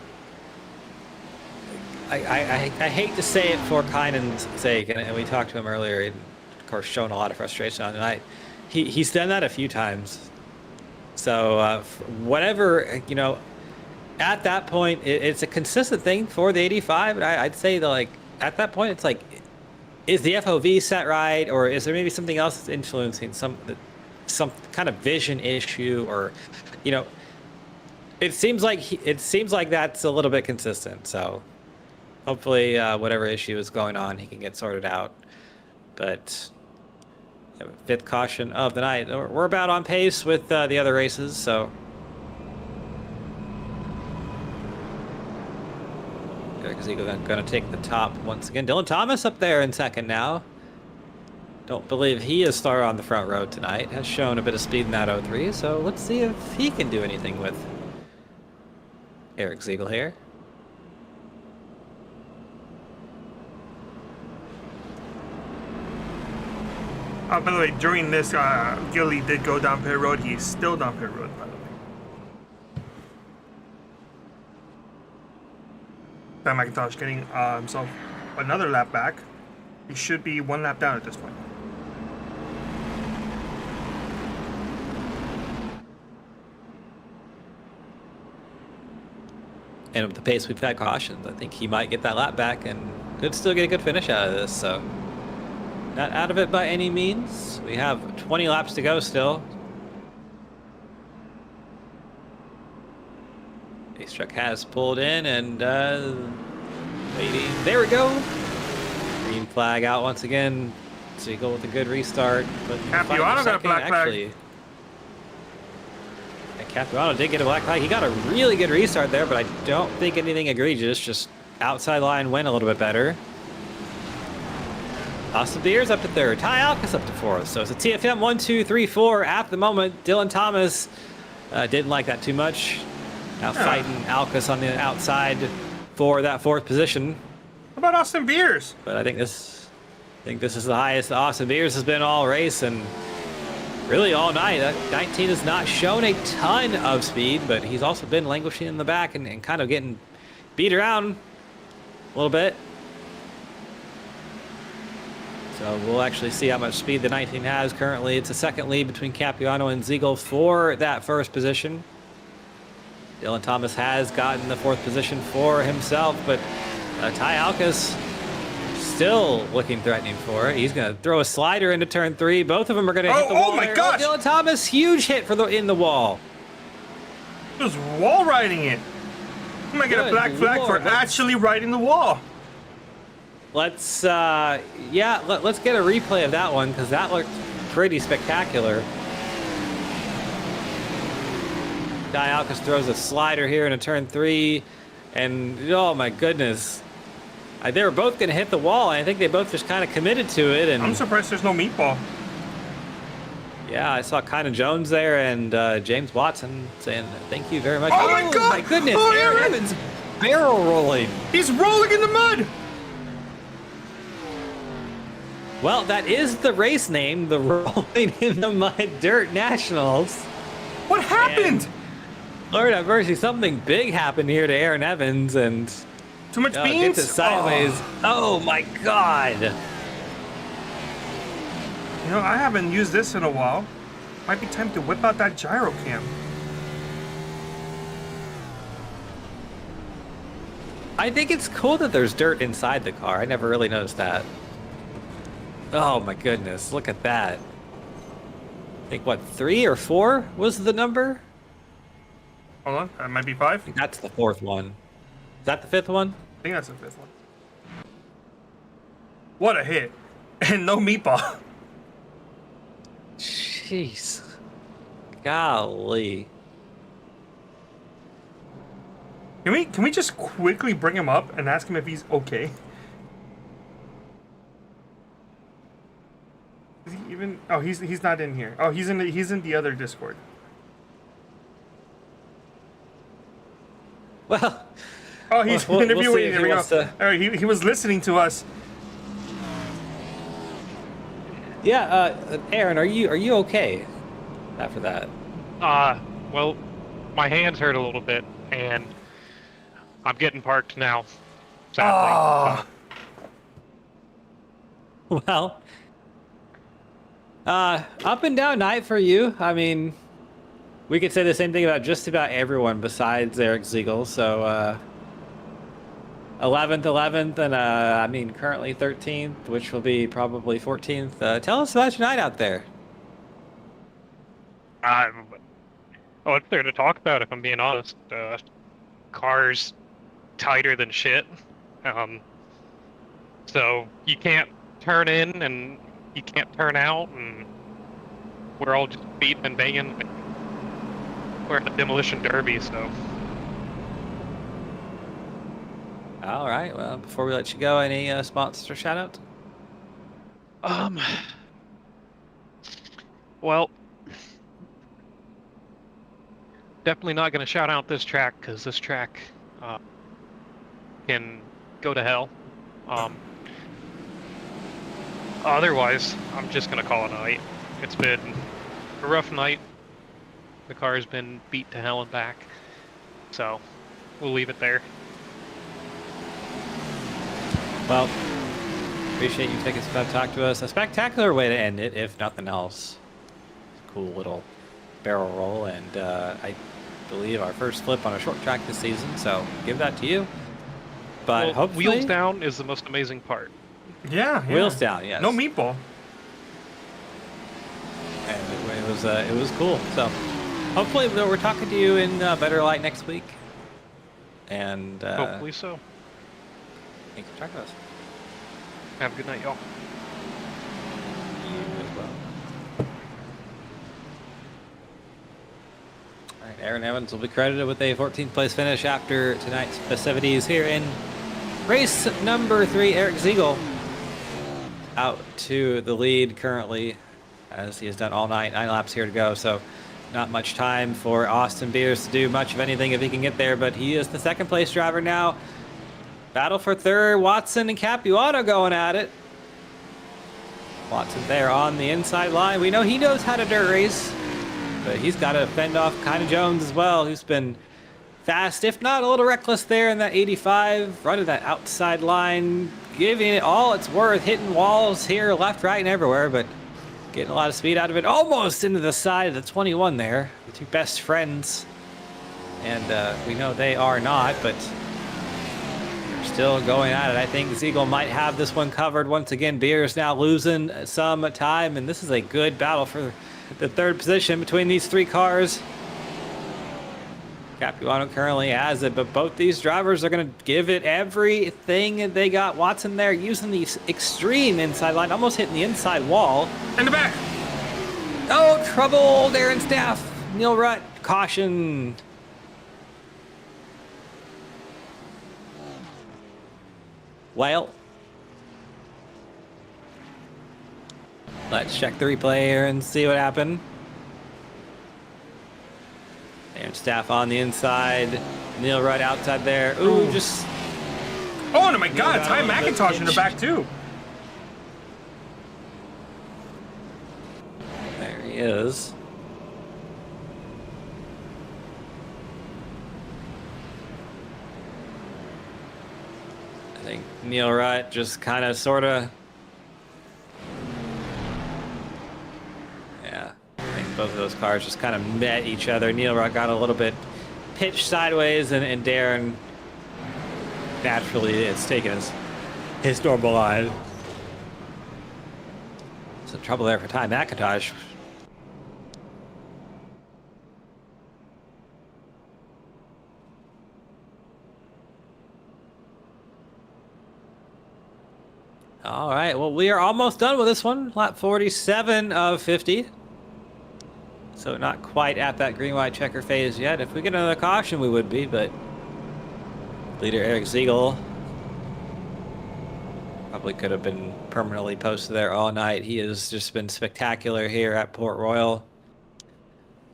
I hate to say it for Kynan's sake, and we talked to him earlier, and of course showing a lot of frustration on tonight. He's done that a few times. So whatever, at that point, it's a consistent thing for the 85, and I'd say that, at that point, it's like, is the FOV set right, or is there maybe something else that's influencing some kind of vision issue, or, It seems like that's a little bit consistent. So hopefully, whatever issue is going on, he can get sorted out. But yeah, fifth caution of the night. We're about on pace with the other races. So because he's going to take the top once again. Dylan Thomas up there in second now. Don't believe he has started on the front row tonight. Has shown a bit of speed in that 03. So let's see if he can do anything with Eric Ziegel here. By the way, during this, Gilly did go down pit road. He's still down pit road, by the way. Ben McIntosh getting himself another lap back. He should be 1 lap down at this point. And with the pace we've had cautions, I think he might get that lap back and could still get a good finish out of this. So not out of it by any means. We have 20 laps to go still. Ace truck has pulled in and waiting. There we go. Green flag out once again. Siegel with a good restart. But Capuano got a black flag. Capuano did get a black flag. He got a really good restart there, but I don't think anything egregious. Just outside line went a little bit better. Austin Beers up to third. Ty Alcus up to fourth. So it's a TFM 1, 2, 3, 4 at the moment. Dylan Thomas didn't like that too much. Now fighting Alcus on the outside for that fourth position. What about Austin Beers? But I think this is the highest Austin Beers has been all race and really all night. 19 has not shown a ton of speed, but he's also been languishing in the back and kind of getting beat around a little bit. So we'll actually see how much speed the 19 has currently. It's a second lead between Capuano and Ziegel for that first position. Dylan Thomas has gotten the fourth position for himself, but Ty Alcus still looking threatening for it. He's going to throw a slider into turn 3. Both of them are going to hit the wall. Oh my there. gosh! Dylan Thomas, huge hit in the wall. Just wall riding it. I'm going to get a black flag for actually riding the wall. Let's get a replay of that one because that looked pretty spectacular. Ty Alcus throws a slider here into turn 3, and oh my goodness. They were both going to hit the wall, and I think they both just kind of committed to it. And I'm surprised there's no meatball. yeah, I saw Kyna Jones there and James Watson saying thank you very much. Oh my God! My goodness, Oh, Aaron Aaron! Evans barrel rolling. He's rolling in the mud! Well, that is the race name, the Rolling in the Mud Dirt Nationals. What happened? And Lord have mercy, something big happened here to Aaron Evans, and Too much beans? gets it sideways. Oh my God. You know, I haven't used this in a while. Might be time to whip out that gyro cam. I think it's cool that there's dirt inside the car. I never really noticed that. Oh my goodness, look at that. I think what, 3 or 4 was the number? Hold on, that might be 5. I think that's the 4th one. Is that the 5th one? I think that's the 5th one. What a hit. And no meatball. Jeez. Golly. Can we just quickly bring him up and ask him if he's okay? Is he even? Oh, he's not in here. Oh, he's in the other Discord. Well. Oh, he's we'll interviewing. see if There he we go. wants to- All right, he was listening to us. Yeah, Aaron, are you okay after that? Well, my hands hurt a little bit, and I'm getting parked now, sadly. Oh. Well, up and down night for you. I mean, we could say the same thing about just about everyone besides Eric Ziegel. So, 11th, and I mean, currently 13th, which will be probably 14th. Tell us about your night out there. what's there to talk about, if I'm being honest? Car's tighter than shit. So you can't turn in and you can't turn out, and we're all just beating and banging. We're at a demolition derby, so. All right. Well, before we let you go, any sponsor shout out? Well, definitely not going to shout out this track, because this track can go to hell. Otherwise, I'm just going to call it a night. It's been a rough night. The car has been beat to hell and back. So, we'll leave it there. Well, appreciate you taking some time to talk to us. A spectacular way to end it, if nothing else. Cool little barrel roll, and I believe our first flip on a short track this season, so give that to you. But Well, hopefully... wheels down is the most amazing part. Yeah. Wheels down, yes. No meatball. And it was cool. So hopefully we're talking to you in better light next week. And Hopefully so. thanks for talking to us. Have a good night, y'all. You as well. All right, Aaron Evans will be credited with a 14th place finish after tonight's festivities here in race number 3. Eric Ziegel out to the lead currently, as he has done all night. 9 laps here to go, so not much time for Austin Beers to do much of anything if he can get there, but he is the 2nd place driver now. Battle for 3rd, Watson and Capuano going at it. Watson there on the inside line. We know he knows how to dirt race, but he's got to fend off kind of Jones as well, who's been fast, if not a little reckless there in that 85, running that outside line, giving it all it's worth, hitting walls here, left, right, and everywhere, but getting a lot of speed out of it. Almost into the side of the 21 there, the 2 best friends. And we know they are not, but they're still going at it. I think Ziegel might have this one covered. Once again, Beers now losing some time, and this is a good battle for the 3rd position between these 3 cars. Capuano currently has it, but both these drivers are going to give it everything they got. Watson there using the extreme inside line, almost hitting the inside wall. In the back. Oh, trouble, Darren Staff. Neil Rutt, caution. Well, let's check the replay here and see what happened. And Staff on the inside. Neil Rudd outside there. Ooh, just... Oh, my God. Ty McIntosh in the back, too. There he is. I think Neil Rudd just kind of, sort of... Yeah. I think both of those cars just kind of met each other. Neil Rudd got a little bit pitched sideways, and Darren naturally it's taken his normal line. Some trouble there for Ty McIntosh. All right, well, we are almost done with this one. Lap 47 of 50. So not quite at that green-white checker phase yet. If we get another caution, we would be, but leader Eric Ziegel probably could have been permanently posted there all night. He has just been spectacular here at Port Royal.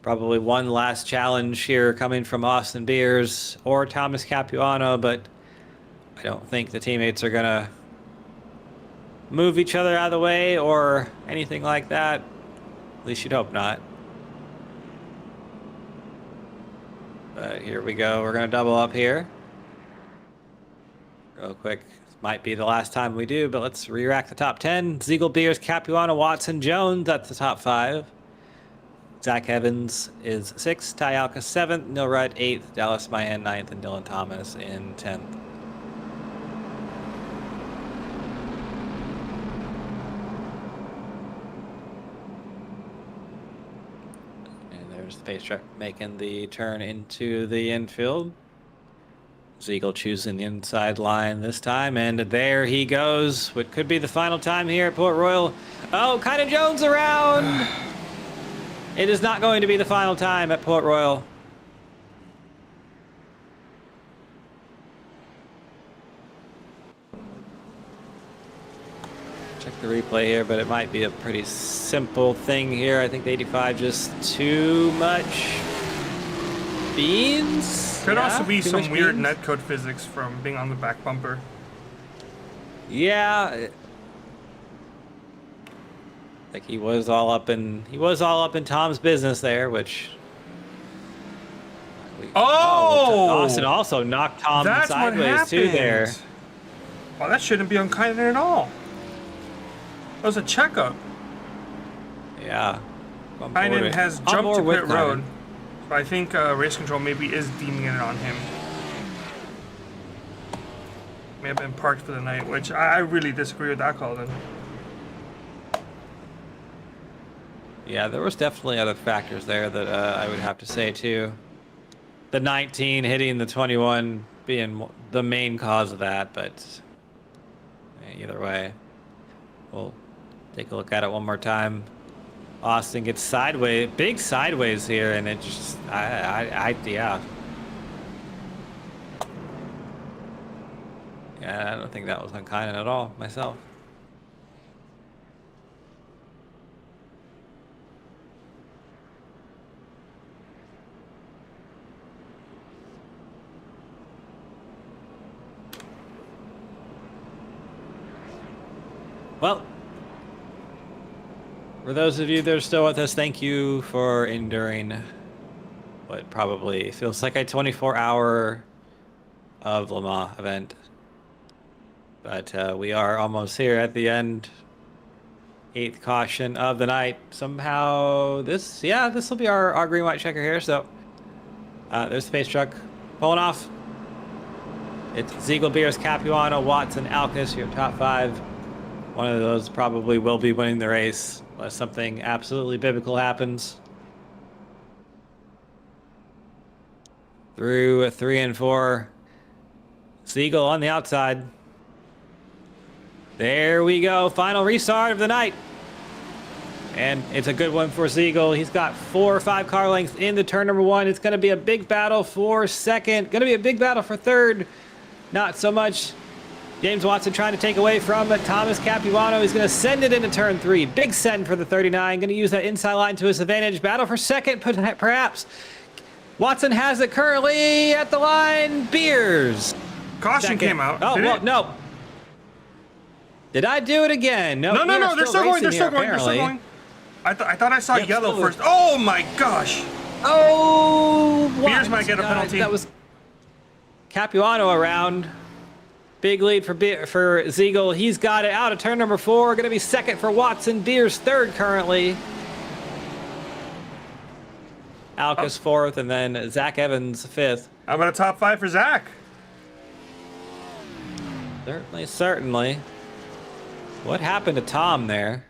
Probably one last challenge here coming from Austin Beers or Thomas Capuano, but I don't think the teammates are going to move each other out of the way or anything like that. At least you'd hope not. But here we go. We're going to double up here. Real quick. This might be the last time we do, but let's re-rack the top 10. Ziegel, Beers, Capuano, Watson, Jones. That's the top 5. Zach Evans is 6th. Ty Alka 7th. Neil Rudd 8th. Dallas Mayan 9th. And Dylan Thomas in 10th. There's the pace truck making the turn into the infield. Ziegel choosing the inside line this time, and there he goes. What could be the final time here at Port Royal. Oh, kind of Jones around. It is not going to be the final time at Port Royal. Check the replay here, but it might be a pretty simple thing here. I think the 85 just too much beans. Could Yeah, also be too some much weird beans. netcode physics from being on the back bumper. Yeah. Like he was all up in Tom's business there, which Austin also knocked Tom That's what sideways happened. too there. Well, that shouldn't be unkind at all. That was a checkup. Yeah. Kynan has jumped to pit road. So I think race control maybe is deeming it on him. May have been parked for the night, which I really disagree with that call then. Yeah, there was definitely other factors there that I would have to say too. The 19 hitting the 21 being the main cause of that, but either way, we'll take a look at it one more time. Austin gets sideways, big sideways here, and it just, yeah. Yeah, I don't think that was unkind at all, myself. Well, for those of you that are still with us, thank you for enduring what probably feels like a 24-hour of Le Mans event. But we are almost here at the end. 8th caution of the night. Somehow this will be our green-white checker here. So there's the pace truck pulling off. It's Ziegel, Beers, Capuano, Watson, Alkis, your top 5. One of those probably will be winning the race unless something absolutely biblical happens. Through 3 and 4. Ziegel on the outside. There we go. Final restart of the night. And it's a good one for Ziegel. He's got 4 or 5 car lengths into turn number 1. It's going to be a big battle for second. Going to be a big battle for third. Not so much. James Watson trying to take away from Thomas Capuano. He's going to send it into turn 3. Big send for the 39. Going to use that inside line to his advantage. Battle for second, perhaps. Watson has it currently at the line. Beers. Caution Second. came out. Oh, Did well, it? no. Did I do it again? No, No, they're still going. They're still going. They're still apparently. going. I thought I saw Yep, yellow still- first. Oh my gosh. Oh, Beers might get a penalty. That was Capuano around. Big lead for Ziegel. He's got it out of turn number 4. Going to be second for Watson. Beers third currently. Alkis fourth, and then Zach Evans fifth. How about a top 5 for Zach? Certainly. What happened to Tom there?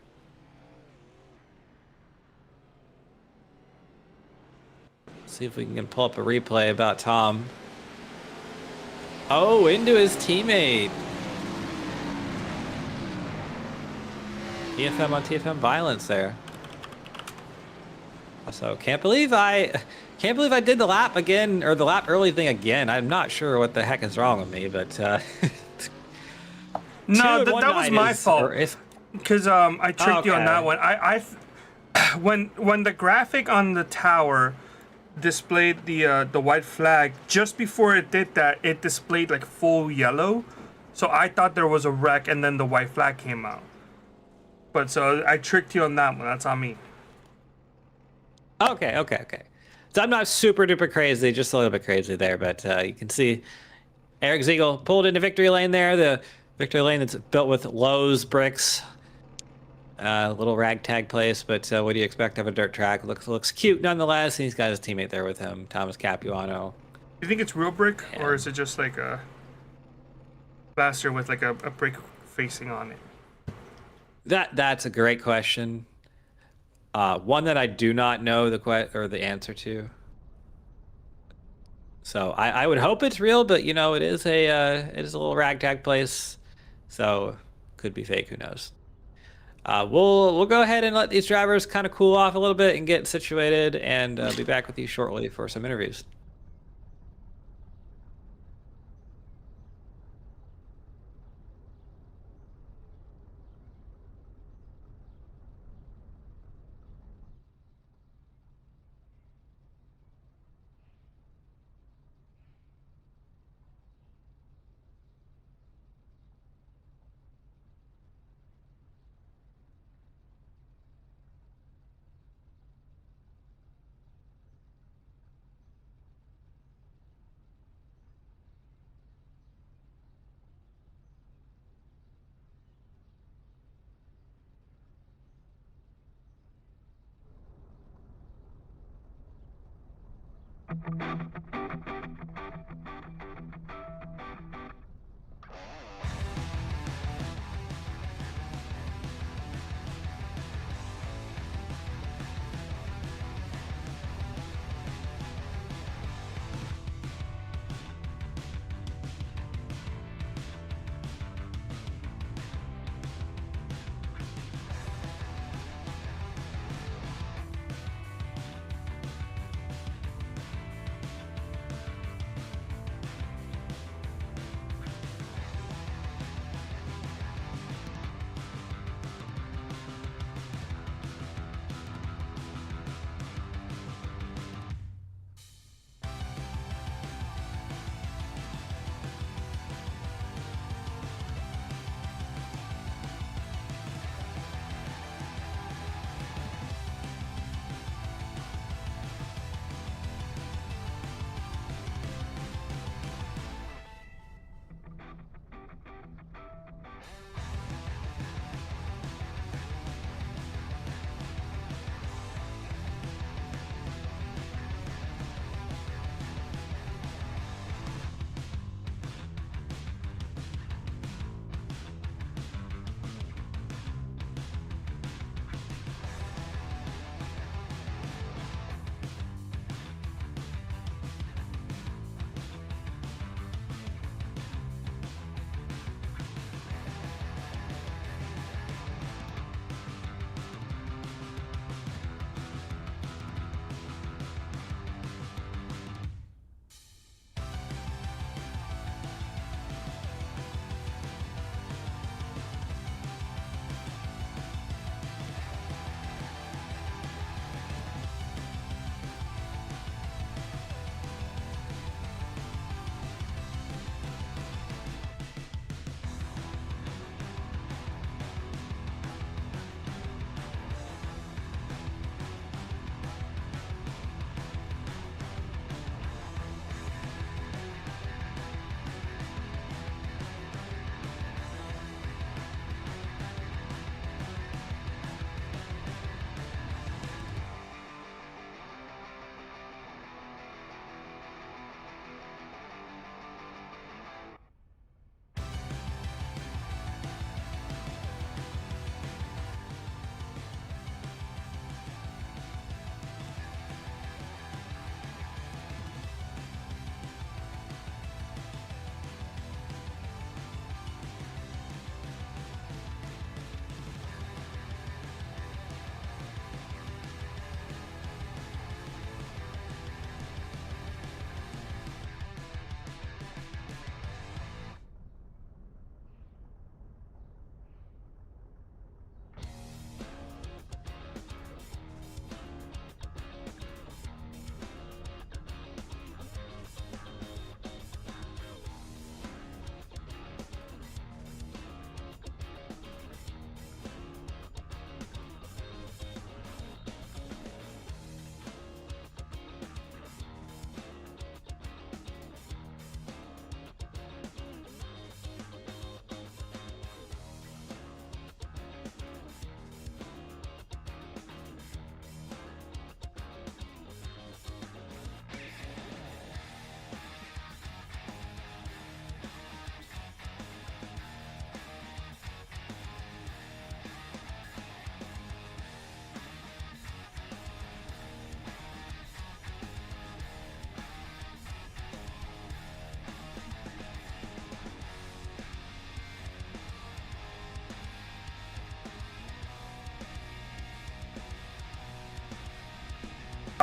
See if we can pull up a replay about Tom. Oh, into his teammate. TFM on TFM violence there. Also, can't believe I did the lap again, or the lap early thing again. I'm not sure what the heck is wrong with me, but No, that was my fault. Because I tricked you on that one. When the graphic on the tower displayed the white flag, just before it did that, it displayed like full yellow. So I thought there was a wreck, and then the white flag came out. But so I tricked you on that one. That's on me. Okay. So I'm not super duper crazy, just a little bit crazy there, but you can see Eric Ziegel pulled into victory lane there. The victory lane that's built with Lowe's bricks. Little ragtag place, but what do you expect of a dirt track? Looks cute nonetheless. He's got his teammate there with him, Thomas Capuano. You think it's real brick, Yeah. or is it just like a plaster with like a brick facing on it? That's a great question. One that I do not know the answer to. So I would hope it's real, but you know, it is a little ragtag place, so could be fake. Who knows? We'll go ahead and let these drivers kind of cool off a little bit and get situated, and be back with you shortly for some interviews.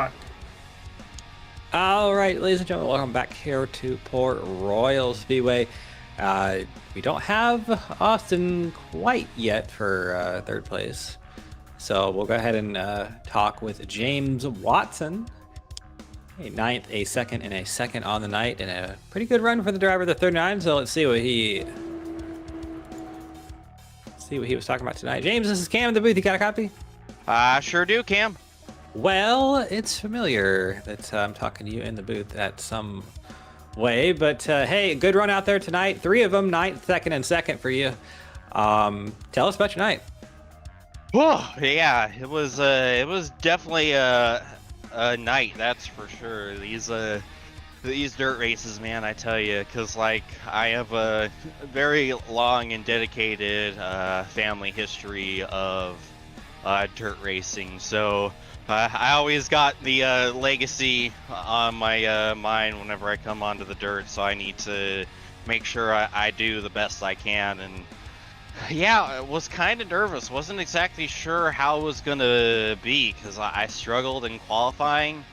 hot. All right, ladies and gentlemen, welcome back here to Port Royal Speedway. We don't have Austin quite yet for third place, so we'll go ahead and talk with James Watson. A ninth, a second, and a second on the night, and a pretty good run for the driver of the 39. So let's see what he was talking about tonight. James, this is Cam in the booth. You got a copy? Sure do, Cam. Well, it's familiar that I'm talking to you in the booth at some way, but hey, good run out there tonight. 3 of them, ninth, second, and second for you. Tell us about your night. Whoa, yeah, it was definitely a night, that's for sure. These dirt races, man, I tell you, because like I have a very long and dedicated family history of dirt racing, so I always got the legacy on my mind whenever I come onto the dirt, so I need to make sure I do the best I can. And yeah, I was kind of nervous, wasn't exactly sure how it was gonna be, because I struggled in qualifying.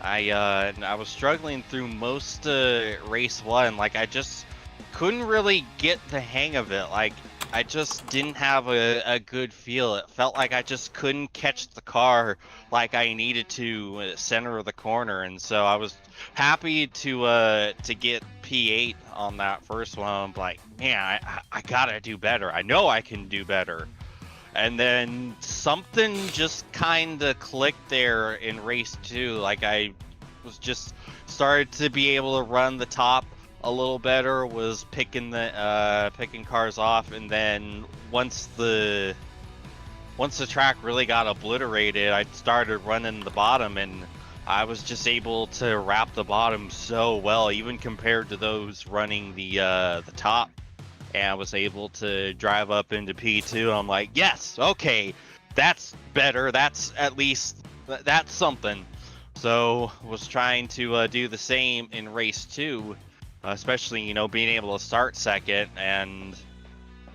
I was struggling through most race 1, like I just couldn't really get the hang of it. Like I just didn't have a good feel. It felt like I just couldn't catch the car like I needed to center of the corner, and so I was happy to get P8 on that first one. I'm like, man, I gotta do better. I know I can do better. And then something just kind of clicked there in race 2. Like I was just started to be able to run the top a little better, was picking cars off, and then once the track really got obliterated, I started running the bottom, and I was just able to wrap the bottom so well, even compared to those running the top, and I was able to drive up into P2. I'm like, yes, okay, that's better, that's at least that's something. So was trying to do the same in race 2. Especially, you know, being able to start second, and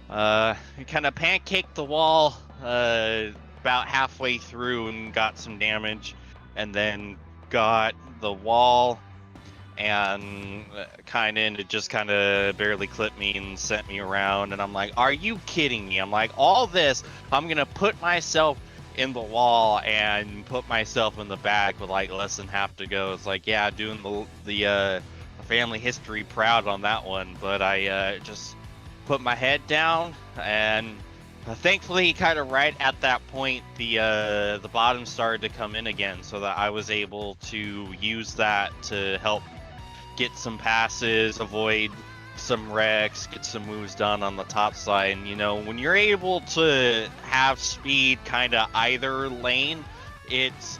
kind of pancaked the wall about halfway through and got some damage, and then got the wall and kind of barely clipped me and sent me around. And I'm like, are you kidding me? I'm like, all this, I'm gonna put myself in the wall and put myself in the back with like less than half to go. It's like, yeah, doing the family history proud on that one, but I just put my head down, and thankfully kind of right at that point the bottom started to come in again, so that I was able to use that to help get some passes, avoid some wrecks, get some moves done on the top side. And you know, when you're able to have speed kind of either lane, it's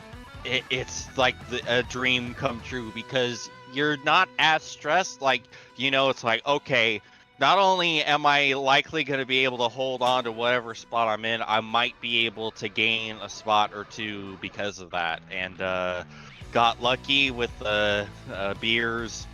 like a dream come true, because you're not as stressed. Like, you know, it's like, okay, not only am I likely going to be able to hold on to whatever spot I'm in, I might be able to gain a spot or 2 because of that. And got lucky with Beers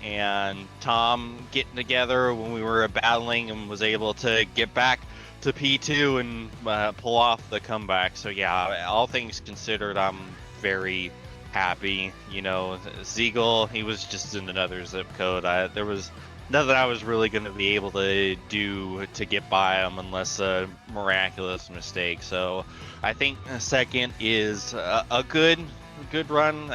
and Tom getting together when we were battling, and was able to get back to P2 and pull off the comeback. So yeah, all things considered, I'm very happy. You know, Ziegel, he was just in another zip code. There was nothing I was really going to be able to do to get by him unless a miraculous mistake. So I think second is a good run.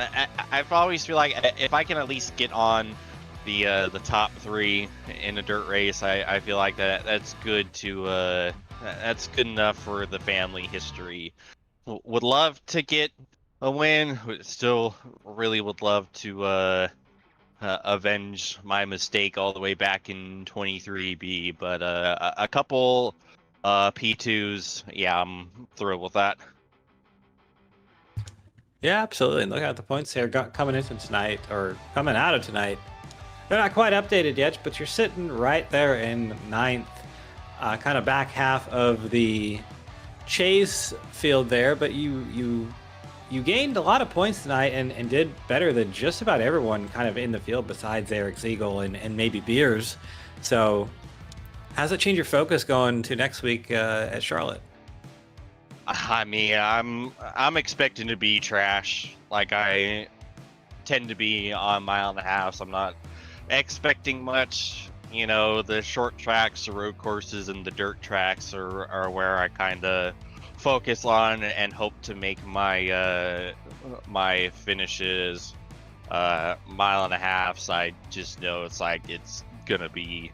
I've always feel like if I can at least get on the top 3 in a dirt race, I feel like that's good to that's good enough for the family history. Would love to get a win. Still really would love to avenge my mistake all the way back in 23B, but a couple P2s, yeah, I'm thrilled with that. Yeah, absolutely. And look at the points here coming into tonight, or coming out of tonight. They're not quite updated yet, but you're sitting right there in ninth, kind of back half of the chase field there. But you gained a lot of points tonight and did better than just about everyone kind of in the field besides Eric Siegel and maybe Beers. So how's it change your focus going to next week at Charlotte? I mean, I'm expecting to be trash. Like I tend to be on mile and a half. So I'm not expecting much. You know, the short tracks, the road courses, and the dirt tracks are where I kind of focus on and hope to make my my finishes mile and a half. So I just know it's like it's gonna be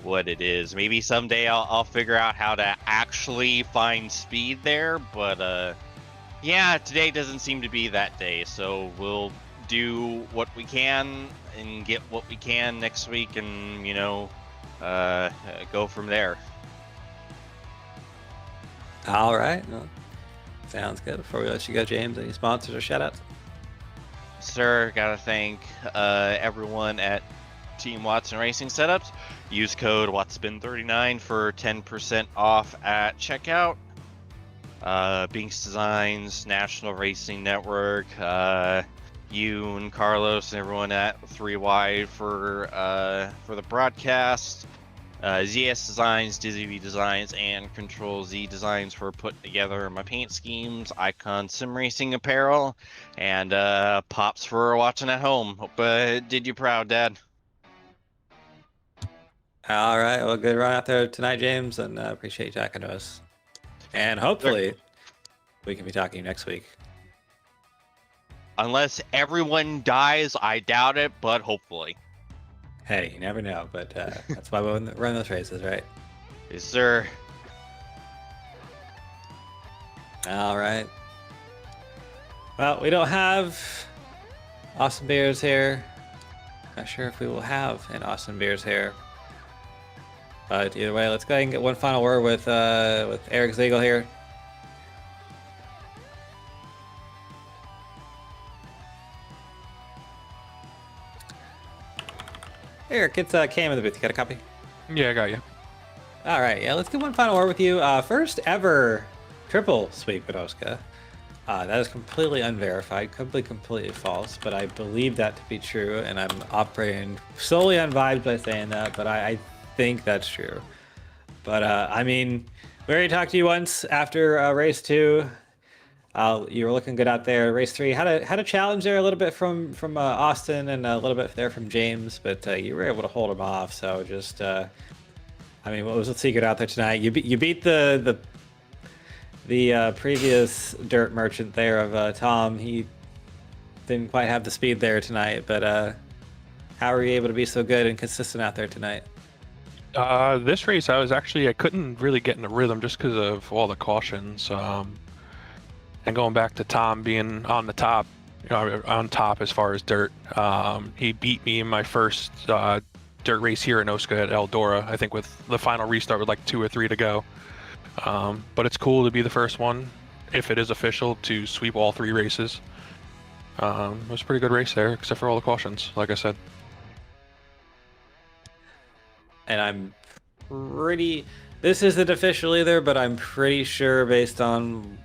what it is. Maybe someday I'll figure out how to actually find speed there, but yeah, today doesn't seem to be that day. So we'll do what we can and get what we can next week, and you know, go from there. All right. Well, sounds good. Before we let you go, James, any sponsors or shoutouts? Sir, gotta thank everyone at Team Watson Racing Setups. Use code WatsBin39 for 10% off at checkout. Binks Designs, National Racing Network, you and Carlos and everyone at 3Y for the broadcast. ZS Designs, Dizzy V Designs, and Control Z Designs for putting together my paint schemes, Icon Sim Racing apparel, and Pops for watching at home. Hope did you proud, Dad. All right. Well, good run out there tonight, James, and appreciate you talking to us. And hopefully we can be talking next week. Unless everyone dies, I doubt it, but hopefully. Hey, you never know, but that's why we run those races, right? Yes, sir. All right. Well, we don't have Austin Beers here. Not sure if we will have an Austin Beers here. But either way, let's go ahead and get one final word with Eric Ziegel here. Eric, it's Cam in the booth. You got a copy? Yeah, I got you. All right, yeah, let's get one final word with you. First ever triple sweep at OSCA. That is completely unverified, could be completely false, but I believe that to be true, and I'm operating solely on vibes by saying that, but I think that's true. But I mean, we already talked to you once after race 2. You were looking good out there. Race 3 had a challenge there a little bit from Austin and a little bit there from James, but you were able to hold him off. So just, I mean, what was the secret out there tonight? You beat the previous dirt merchant there of Tom. He didn't quite have the speed there tonight, but how were you able to be so good and consistent out there tonight? This race, I couldn't really get in the rhythm just because of all the cautions. And going back to Tom being on the top, on top as far as dirt, he beat me in my first dirt race here in OSCA at Eldora, I think with the final restart with like 2 or 3 to go. But it's cool to be the first one, if it is official, to sweep all 3 races. It was a pretty good race there, except for all the cautions, like I said. And I'm pretty, this isn't official either, but I'm pretty sure based on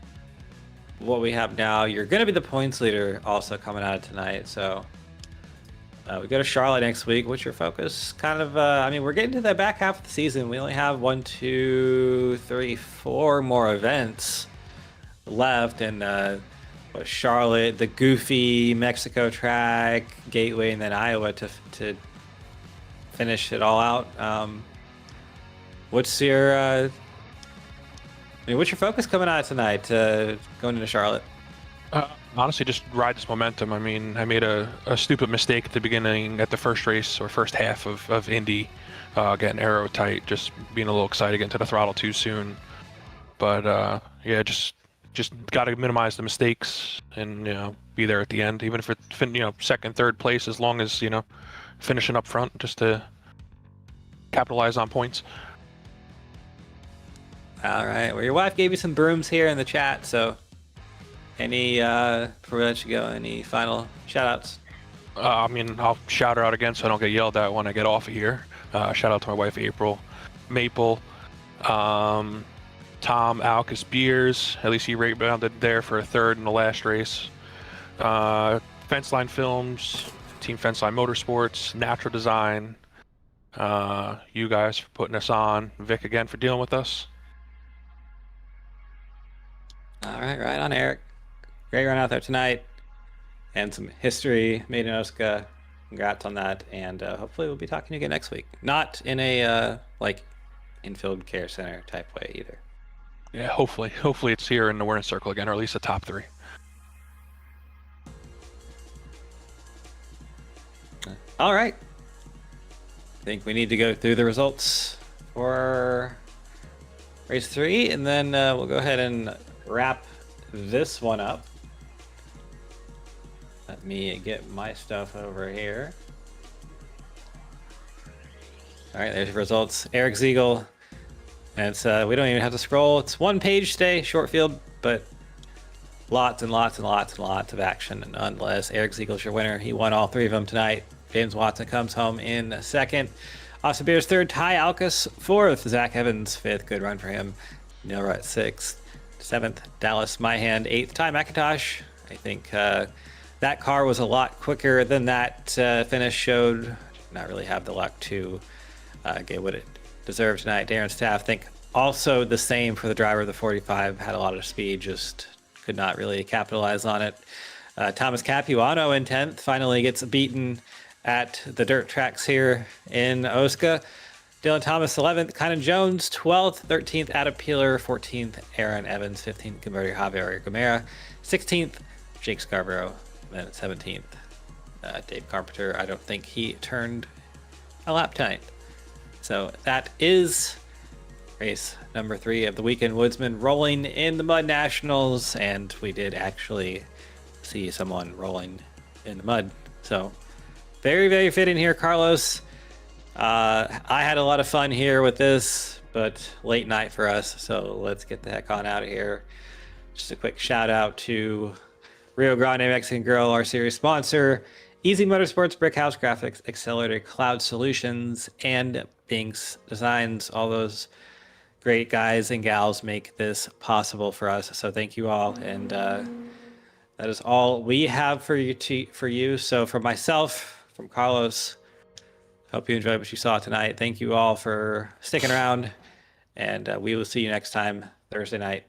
what we have now, you're going to be the points leader also coming out of tonight. So we go to Charlotte next week. What's your focus? Kind of, I mean, we're getting to the back half of the season. We only have 1, 2, 3, 4 more events left. And Charlotte, the goofy Mexico track, Gateway, and then Iowa to finish it all out. What's your what's your focus coming out tonight, going into Charlotte? Honestly, just ride this momentum. I mean, I made a stupid mistake at the beginning, at the first race or first half of Indy, getting aero tight, just being a little excited, getting to the throttle too soon. But yeah, just got to minimize the mistakes and be there at the end, even if it's second, third place, as long as finishing up front, just to capitalize on points. All right. Well, your wife gave you some brooms here in the chat, so any, before we let you go, any final shout-outs? I mean, I'll shout her out again so I don't get yelled at when I get off of here. Shout out to my wife, April, Maple, Tom, Alcus Beers. At least he rebounded there for a third in the last race. Fenceline Films, Team Fenceline Motorsports, Natural Design. You guys for putting us on. Vic again for dealing with us. right on, Eric. Great run out there tonight. And some history made in OSCA. Congrats on that. And hopefully we'll be talking to you again next week. Not in a, like, infield care center type way either. Yeah, hopefully it's here in the winner's circle again, or at least the top 3. All right. I think we need to go through the results for race 3, and then we'll go ahead and wrap this one up. Let me get my stuff over here. All right, there's the results. Eric Ziegel. And it's we don't even have to scroll. It's one page today, short field, but lots and lots and lots and lots of action. And nonetheless, Eric Ziegel's your winner. He won all 3 of them tonight. James Watson comes home in second. Austin Beers third. Ty Alkus fourth. Zach Evans fifth. Good run for him. Neil Rutt sixth. Seventh. Dallas Myhand eighth. Ty McIntosh. I think that car was a lot quicker than that finish showed. Not really have the luck to get what it deserved tonight. Darren Staff, I think also the same for the driver of the 45. Had a lot of speed, just could not really capitalize on it. Thomas Capuano in 10th finally gets beaten at the dirt tracks here in OSCA. Dylan Thomas 11th, Kynan Jones 12th, 13th Adam Peeler, 14th Aaron Evans, 15th Converter Javier Gomera, 16th Jake Scarborough, and 17th Dave Carpenter. I don't think he turned a lap tonight. So that is race number 3 of the weekend. Woodsman rolling in the Mud Nationals, and we did actually see someone rolling in the mud. So very, very fitting here, Carlos. I had a lot of fun here with this, but late night for us, so let's get the heck on out of here. Just a quick shout out to Rio Grande Mexican Grill, our series sponsor, Easy Motorsports, Brickhouse Graphics, Accelerator Cloud Solutions, and Binks Designs. All those great guys and gals make this possible for us. So thank you all. And that is all we have for you. So from myself, from Carlos, hope you enjoyed what you saw tonight. Thank you all for sticking around. And we will see you next time, Thursday night.